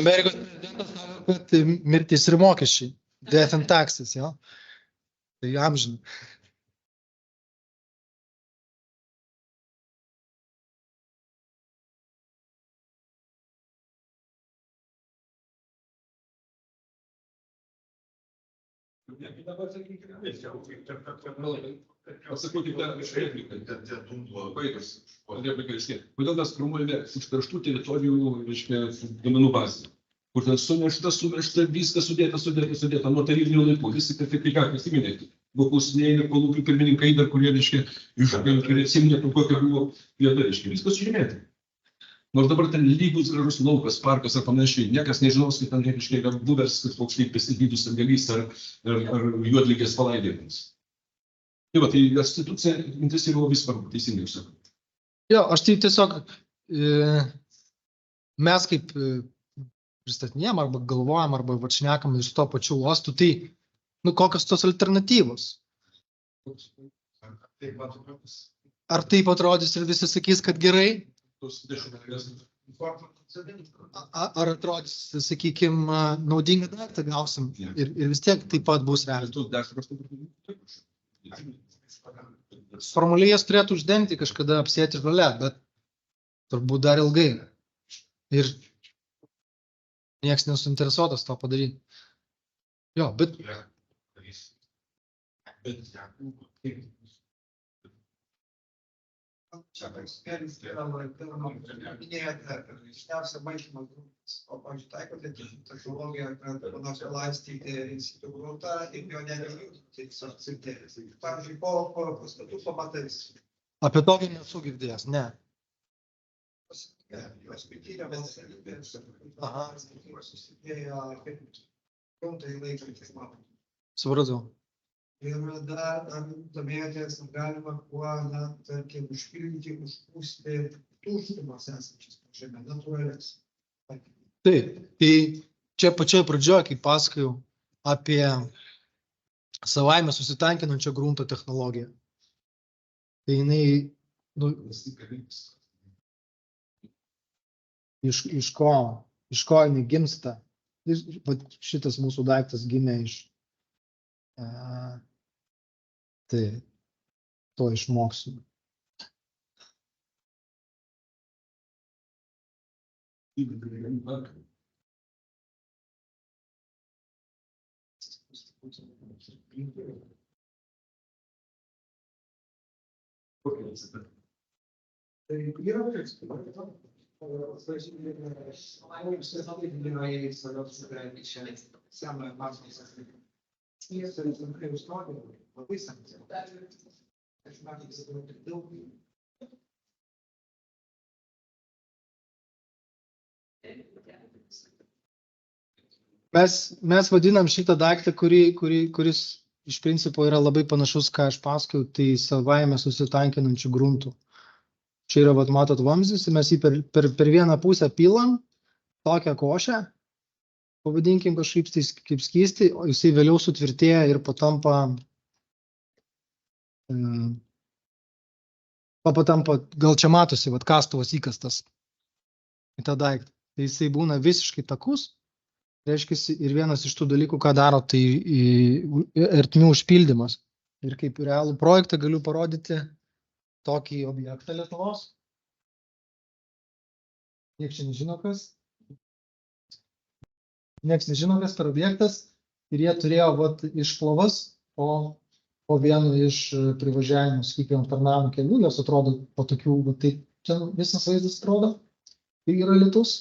Amerikos prezidentas sako, kad mirtis ir mokesčiai. Death and taxes, jo. Tai amžina. Dabar sakykime, pasakau tik dar iš repliką. Baigus. Replika reiškia, kodėl mes formuojame užterštų teritorijų, reiškia, duomenų bazę, kur ten sunešta, viskas sudėta nuo tarybinių laikų, visi sertifikatai, prisiminėte. Buvo klausinėjami kolūkių pirmininkai, dar kurie, reiškia, kurie atsiminė, kokia buvo vieta, reiškia, viskas žymėti. Nors dabar ten lygus gražus laukas, parkas ar panašiai, niekas nežinos, kad ten, reiškia, yra buvęs kažkoks kaip pesticidų sandėlys ar juodligės palaidojimas. Tai va, tai institucija mintis yra labai svarbu, teisingai jūs sakau. Jo, aš tai tiesiog mes kaip pristatinėjom arba galvojam arba šnekam iš to pačių uostų, tai kokios tos alternatyvos? Ar taip atrodys ir visi sakys, kad gerai? Ar atrodys, sakykime, naudingą daiktą gausim ir vis tiek taip pat bus realiai. Formaliai jas turėtų uždengti kažkada apsėti žolę, bet turbūt dar ilgai. Ir nieks nesuinteresuotas to padaryti. Jo, bet... Čia ekspertas yra minėjote, išniausia maišymas grūdas, o pavyzdžiui taikote technologiją, kad nors laistyti insitu grūdą ir jo nereikia apsirtėlis. Pavyzdžiui, po pastatų pamatais. Apie tokį nesu girdėjęs, ne. Jos pityrė valstybės, susidėjo kaip grūdai laikantis matą. Supratau. Ir dar domėjotės, galima kuo, tarkim, užpildyti, užpūsti tuštumas esančias po žemę, natūralias. Taip, tai čia pačioje pradžioje, kai pasakojau apie savaime susitenkinančią grunto technologiją. Tai jinai, iš ko jinai gimsta. Šitas mūsų daiktas gimė iš tai to išmoksiu. Mes vadinam šitą daiktą, kuris iš principo yra labai panašus, ką aš pasakojau, tai savaime susitenkinančių gruntų. Čia yra, matot, vamzdis, mes jį per vieną pusę pilam tokią košę, pavadinkim kažkaip kaip skystį, o jisai vėliau sutvirtėja ir patampa, gal čia matosi, kastuvas įkastas į tą daiktą. Tai jisai būna visiškai takus, reiškia, ir vienas iš tų dalykų, ką daro, tai ertmių užpildymas. Ir kaip realų projektą galiu parodyti tokį objektą Lietuvos. Nieks čia nežino, kas. Nieks nežino, kas per objektas. Ir jie turėjo išplovas po vienu iš privažiavimų, sakykime, aptarnavimo kelių. Jos atrodo po tokių, tai čia visas vaizdas atrodo. Tai yra lietus.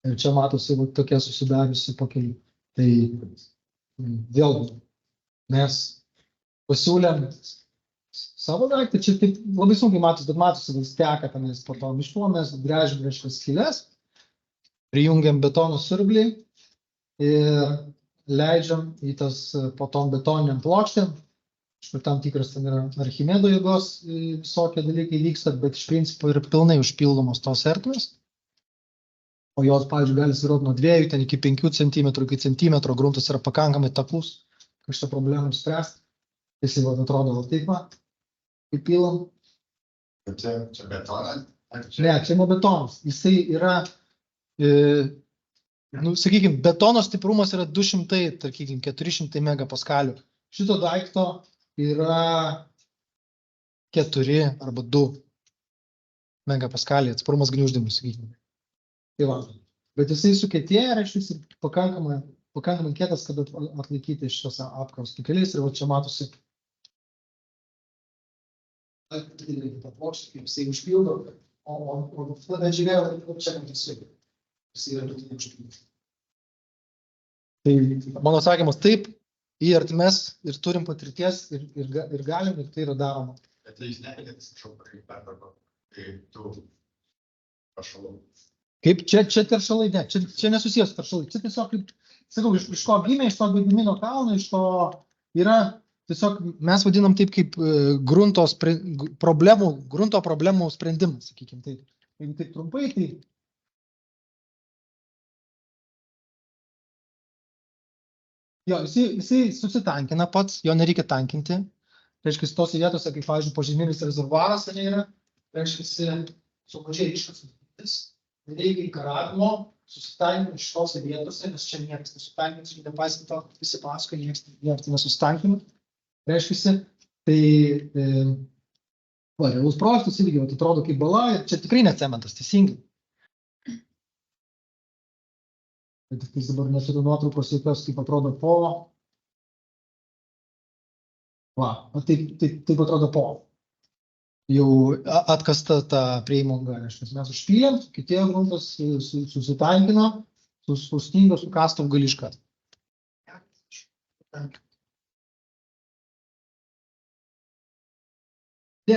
Ir čia matosi tokia susidariusi po kelių. Tai vėlgi mes pasiūlėm savo daiktą, čia taip labai sunkiai matosi, bet matosi, kad teka tenais po to miško, mes gręžiam reiškias skylės, prijungiam betono siurblį ir leidžiam į tas po tom betoniniam plokštėm. Tam tikras ten yra Archimedo jėgos visokie dalykai vyksta, bet iš principo yra pilnai užpildomos tos ertmės. O jos, pavyzdžiui, gali svyruoti nuo 2 ten iki 5 cm, iki centimetro, gruntas yra pakankamai takus, kažką problemų spręsti. Jis jau atrodo taip, kaip pilam. Čia betonas? Ne, čia ne betonas. Jisai yra, sakykime, betono stiprumas yra 200, tarkime, 400 megapaskalių. Šito daikto yra 4 arba 2 megapaskaliai, atsparumas gniuždymui, sakykime. Tai va, bet jisai sukietėja, reiškia, pakankamai pakankamai kietas, kad atlaikyti šitos apkros keliais ir va čia matosi. Plokštė, kaip jisai užpildo, o medžiaga čia matosi. Jisai yra būtinai užpildo. Tai mano atsakymas taip, į artimes ir turim patirties ir galim, ir tai yra daroma. Bet tai jis negali atsiprašau, kaip perdarbo, kai tu pašalų. Kaip čia teršalai, ne, čia nesusijęs teršalai, čia tiesiog, kaip, sakau, iš ko gimė, iš to Gedimino kalno, iš to yra, tiesiog mes vadinam taip kaip grunto problemų sprendimas, sakykime taip. Jeigu taip trumpai, tai jo, jisai susitankina pats, jo nereikia tankinti. Reiškia, tose vietose, kaip, pavyzdžiui, požeminis rezervuaras yra, reiškia, sumažėja iškasos. Nereikia įkaravimo, susitankina šitose vietose, nes čia niekas nesutankins, nepaisant to, visi pasakoja, niekas nesutankina. Reiškia, tai realus projektas irgi atrodo kaip bala ir čia tikrai ne cementas, teisingai. Bet tik dabar neturiu nuotraukos jokios, kaip atrodo po. Va, taip atrodo po. Jau atkasta ta prieimanga, mes užpylėm, kitėjo gruntas susitankino, sustingo, sukastom gališką.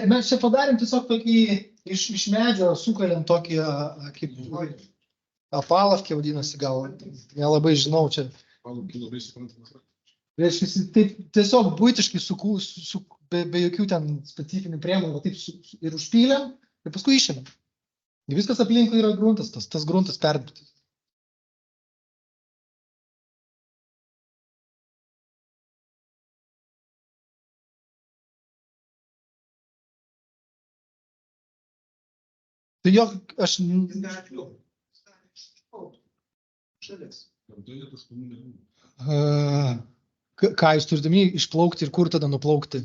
Mes čia padarėm tiesiog tokį iš medžio, sukalėm tokį kaip apalavkė vadinasi, gal nelabai žinau čia. Reiškia, taip tiesiog buitiškai be jokių ten specifinių priemonių, taip ir užpylėm ir paskui išėmėm. Viskas aplinkui yra gruntas, tas gruntas perdirbtas. Tai jo, aš... Ką jūs turite išplaukti ir kur tada nuplaukti?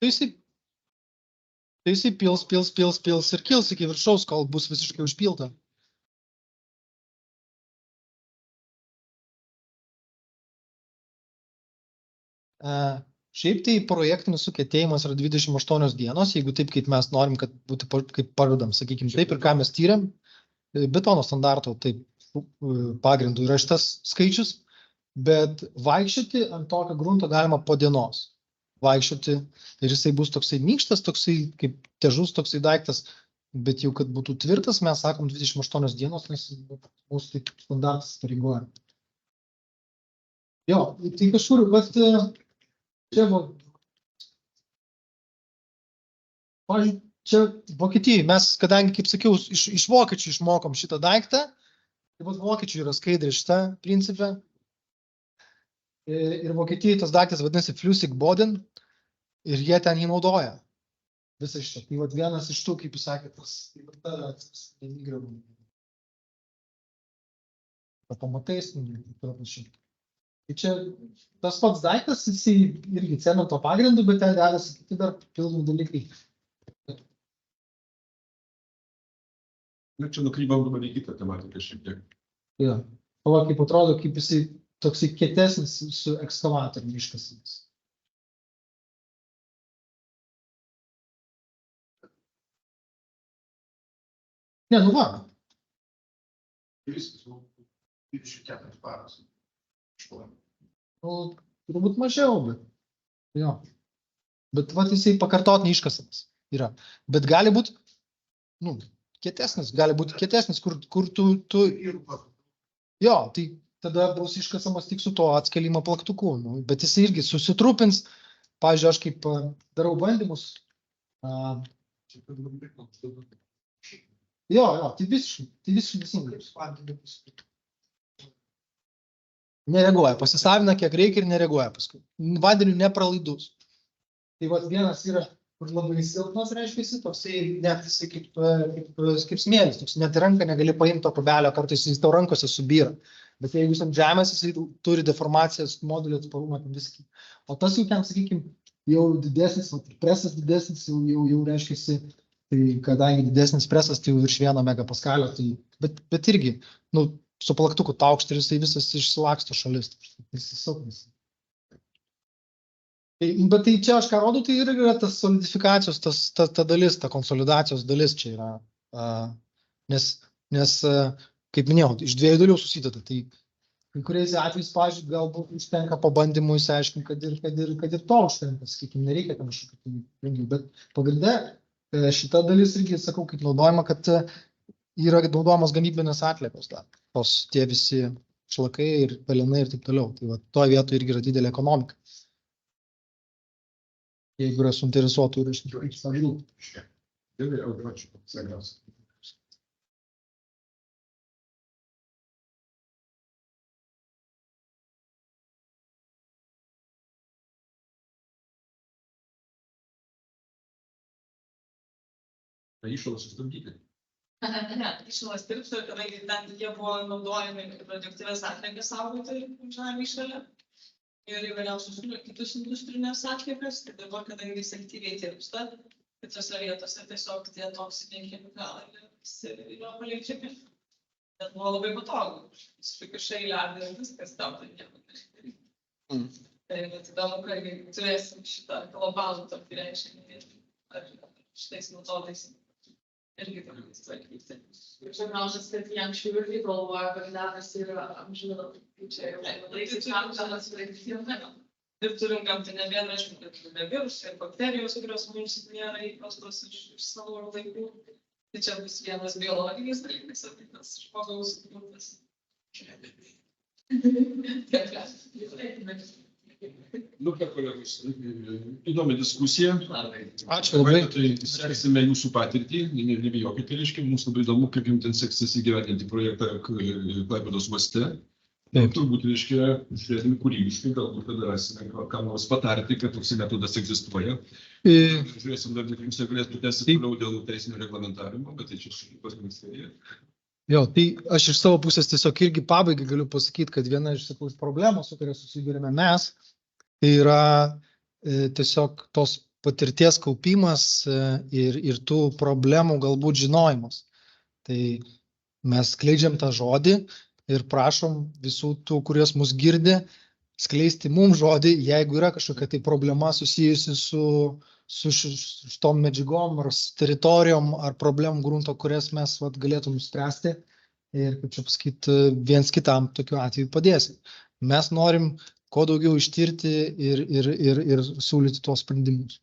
Tai jisai pils ir kils iki viršaus, kol bus visiškai užpilta. Šiaip tai projektinis sukietėjimas yra 28 dienos, jeigu taip kaip mes norim, kad būtų kaip pavedam, sakykime, taip ir ką mes tyrėm, betono standarto taip pagrindų yra šitas skaičius, bet vaikščioti ant tokio grunto galima po dienos. Vaikščioti ir jisai bus toksai minkštas, toksai kaip težus toksai daiktas, bet jau kad būtų tvirtas, mes sakom 28 dienos, nes mūsų taip standartas pareigoja. Jo, tai kažkur, bet čia, pavyzdžiui, čia Vokietijai, mes, kadangi, kaip sakiau, iš vokiečių išmokom šitą daiktą, tai vokiečių yra skaidrė šitą principę, ir Vokietijai tas daiktas vadinasi Flüssig Boden, ir jie ten jį naudoja visą šitą. Tai vienas iš tų, kaip jūs sakėte, tas nemigravimų. Pamatais, tai čia tas pats daiktas, jisai irgi cemento pagrindu, bet ten dedasi kiti dar pildomi dalykai. Na, čia nukrypam dabar į kitą tematiką šiek tiek. Jo. O kaip atrodo, kaip jisai toksai kietesnis su ekskavatoriumi iškasamas. Ne, nu va. Viskas, 24 paros. Nu, turbūt mažiau, bet jo. Bet vat jisai pakartotinai iškasamas yra. Bet gali būti, nu, kietesnis, gali būti kietesnis, kur tu... Jo, tai tada bus iškasamas tik su to atskelimo plaktuku, nu, bet jisai irgi susitrupins. Pavyzdžiui, aš kaip darau bandymus. Jo, tai visiškai teisingai. Nereaguoja, pasisavina kiek reikia ir nereaguoja paskui. Vandeniu nepralaidus. Tai vat vienas yra, kur labai silpnas, reiškia, toksai net jisai kaip smėlis, toks net ranką negali paimti to kabelio, kartais jis tau rankose subyra. Bet jeigu jis ant žemės, jisai turi deformacijas, modulio atsparumą, viskį. O tas jau ten, sakykime, jau didesnis, presas didesnis, jau reiškia, Tai kadangi didesnis presas, tai jau virš 1 megapaskalio, tai, bet irgi, nu, su plaktuku taukšt ir jisai visas išsilaksto šalis. Jis silpnas. Bet tai čia aš ką rodau, tai yra tas solidifikacijos, ta dalis, ta konsolidacijos dalis čia yra. Nes, kaip minėjau, iš 2 dalių susideda. Tai kai kuriais atvejais, pavyzdžiui, galbūt užtenka pabandymų įsiaiškinti, kad ir to užtenka, sakykime, nereikia ten kažkokių rengių. Bet pagrinde šita dalis irgi, sakau, kaip naudojama, kad yra naudojamos gamybinės atliekos dar. Tos tie visi šlakai ir pelenai ir taip toliau. Tai va, toje vietoje irgi yra didelė ekonomika. Jeigu yra suinteresuotų ir iš tikrųjų. Gerai, ačiū. Sėkmės. Iššalas sustabdyti. Ne, iššalas tirpsta, kadangi ten jie buvo naudojami radioaktyvias atliekas saugoti žemė šalia ir įvairiausius kitus industrinės atliekas. Tai dabar, kadangi jis aktyviai tirpsta, tai tose vietose tiesiog tie toksiniai chemikalai yra paleidžiami. Bet buvo labai patogu. Iškišai ledą ir viskas tau tai nieko nereikia. Tai įdomu, kad turėsim šitą globalų tokį reiškinį ar šitais metodais. Irgi galbūt tvarkyti. Ir pirmiausias, kad jie anksčiau irgi galvoja, kad ledas yra amžina. Čia jau laikas amžinas laikyti. Ir turim gamtinę bėdą, aišku, kad turime virusų ir bakterijos, kurios mums nėra įprastos iš savo laikų. Tai čia bus vienas biologinis dalykas, o kitas žmogaus būdas. Nu, ką, kolegos, įdomi diskusija. Ačiū labai. Tai seksime jūsų patirtį, nebijokite, reiškia, mums labai įdomu, kaip jums ten seksis įgyvendinti projektą Klaipėdos uoste. Turbūt, reiškia, žiūrėdami kūrybiškai, galbūt tada rasime, ką nors patarti, kad toks metodas egzistuoja. Žiūrėsim, dar jums galėtų tęsti toliau dėl teisinio reglamentavimo, bet tai čia pas ministerija. Jo, tai aš iš savo pusės tiesiog irgi pabaigai galiu pasakyti, kad viena iš problemų, su kuria susidurime mes, tai yra tiesiog tos patirties kaupimas ir tų problemų galbūt žinojimas. Tai mes skleidžiam tą žodį ir prašom visų tų, kurios mus girdi, skleisti mums žodį, jeigu yra kažkokia tai problema susijusi su šitom medžiagom ar teritorijom ar problemų grunto, kurias mes galėtum spręsti ir, kaip čia pasakyti, viens kitam tokiu atveju padėsim. Mes norim kuo daugiau ištirti ir siūlyti tuos sprendimus.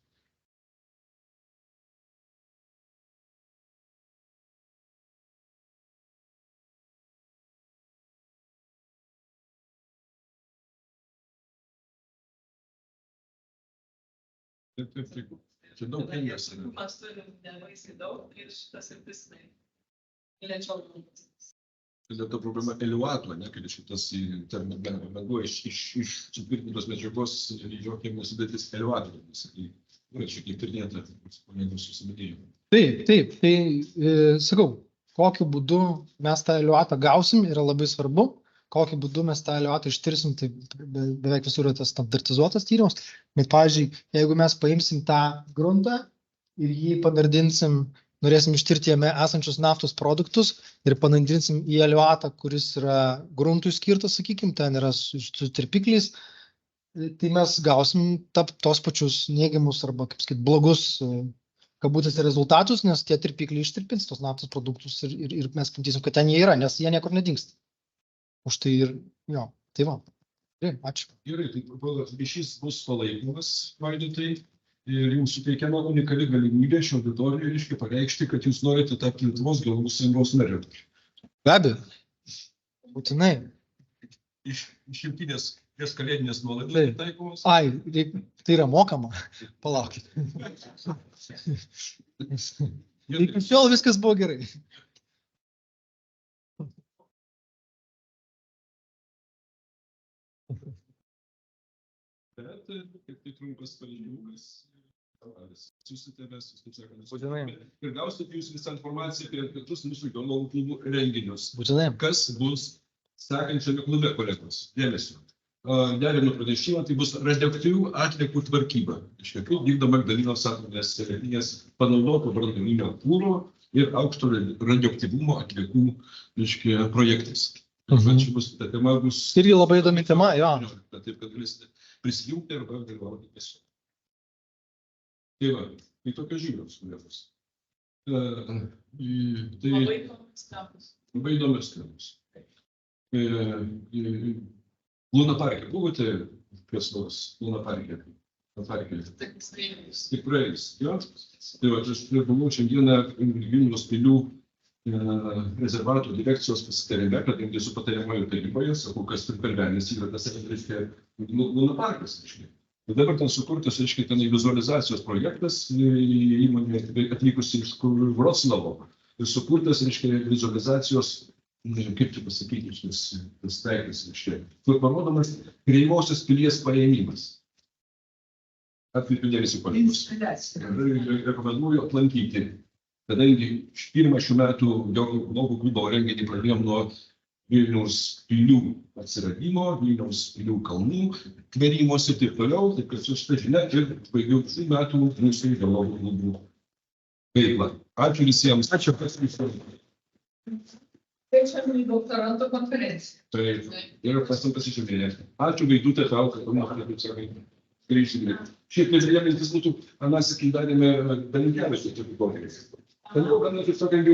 Taip. Čia daug pengas. Mes turim nevaisiai daug ir šitas ir visai. Lėčiau būtų. Dėl to problema eliuato, ne, kad šitas vanduo iš sutvirtintos medžiagos jokiam nesudėtis eliuatorius. Ir šiek tiek tyrinėta, pamėgų susiminėjimų. Taip. Tai sakau, kokiu būdu mes tą eliuatą gausim yra labai svarbu. Kokiu būdu mes tą eliuatą ištirsim, tai beveik visur yra tas standartizuotas tyrimas. Bet, pavyzdžiui, jeigu mes paimsim tą gruntą ir jį panardinsim, norėsim ištirti jame esančius naftos produktus ir panardinsim į eliuatą, kuris yra gruntui skirtas, sakykime, ten yra su tirpikliais, tai mes gausim tos pačius neigiamus arba, kaip sakyti, blogus kabutėse rezultatus, nes tie tirpikliai ištirpins tos naftos produktus ir mes pamatysim, kad ten jie yra, nes jie niekur nedingsta. Už tai ir, jo, tai va. Gerai, ačiū. Gerai, tai ryšys bus palaikomas, Vaidotai, ir jums suteikiama unikali galimybė šio auditorijai, reiškia, pareikšti, kad jūs norite tapti Lietuvos geologų sąjungos nariu. Be abejo. Būtinai. Iš jungtinės prieš kalėdinės nuolaidos taikomos. Ai, tai yra mokama. Palaukit. Iki šiol viskas buvo gerai. Bet, kaip tai trumpas pažymiukas, susite mes, kaip sakant, Būtinai. ir gausite jūs visą informaciją apie kitus mūsų geologų klubų renginius. Būtinai. Kas bus sekančiame klube, kolegos? Dėmesio. derinu pranešimą, tai bus radioaktyvių atliekų tvarkyba. Reiškia, kaip vykdoma Ignalinos atominės elektrinės panaudoto branduolinio kuro ir aukšto radioaktyvumo atliekų, reiškia, projektas. Čia bus, ta tema bus... Irgi labai įdomi tema, jo. Taip, kad galėsite prisijungti arba dalyvauti tiesiog. Tai va, tai tokios žinios, kolegos. Tai Labai įdomus temos. labai įdomios temos. Luna parke, buvote kas nors Luna parke? Taip, skaičius. Tik praėjus, jo? Tai va, aš buvau šiandieną Vilniaus pilių rezervatų direkcijos pasitarime, kadangi su patariamojo taryboje, sakau, kas per pervenis yra tas, reiškia, Luna parkas, reiškia. Ir dabar ten sukurtas, reiškia, ten vizualizacijos projektas, įmonė atvykusi iš Vroclavo, ir sukurtas, reiškia, vizualizacijos, kaip čia pasakyti, tas teikis, reiškia, kur parodomas Kreivosios pilies paėmimas. Atkreipiu dėmesį kolegos. Rekomenduoju aplankyti. Kadangi pirmą šių metų geologų klubo renginį pradėjom nuo Vilniaus pilių atsiradimo, Vilniaus pilių kalnų, tvėrimos ir taip toliau, taip kad su šitą žinia ir baigiau šių metų mūsų geologų klubų veiklą. Ačiū visiems. Ačiū. Tai čia doktoranto konferencija. Taip, ir pasim pasižiūrėję. Ačiū Vaidutė tau, kad pamatė, kaip sakai, grįžti. Šiaip tai mintis būtų, anas, kai darėme Dalinkevičių tokį konferenciją. Ten jau gana, kaip sakant,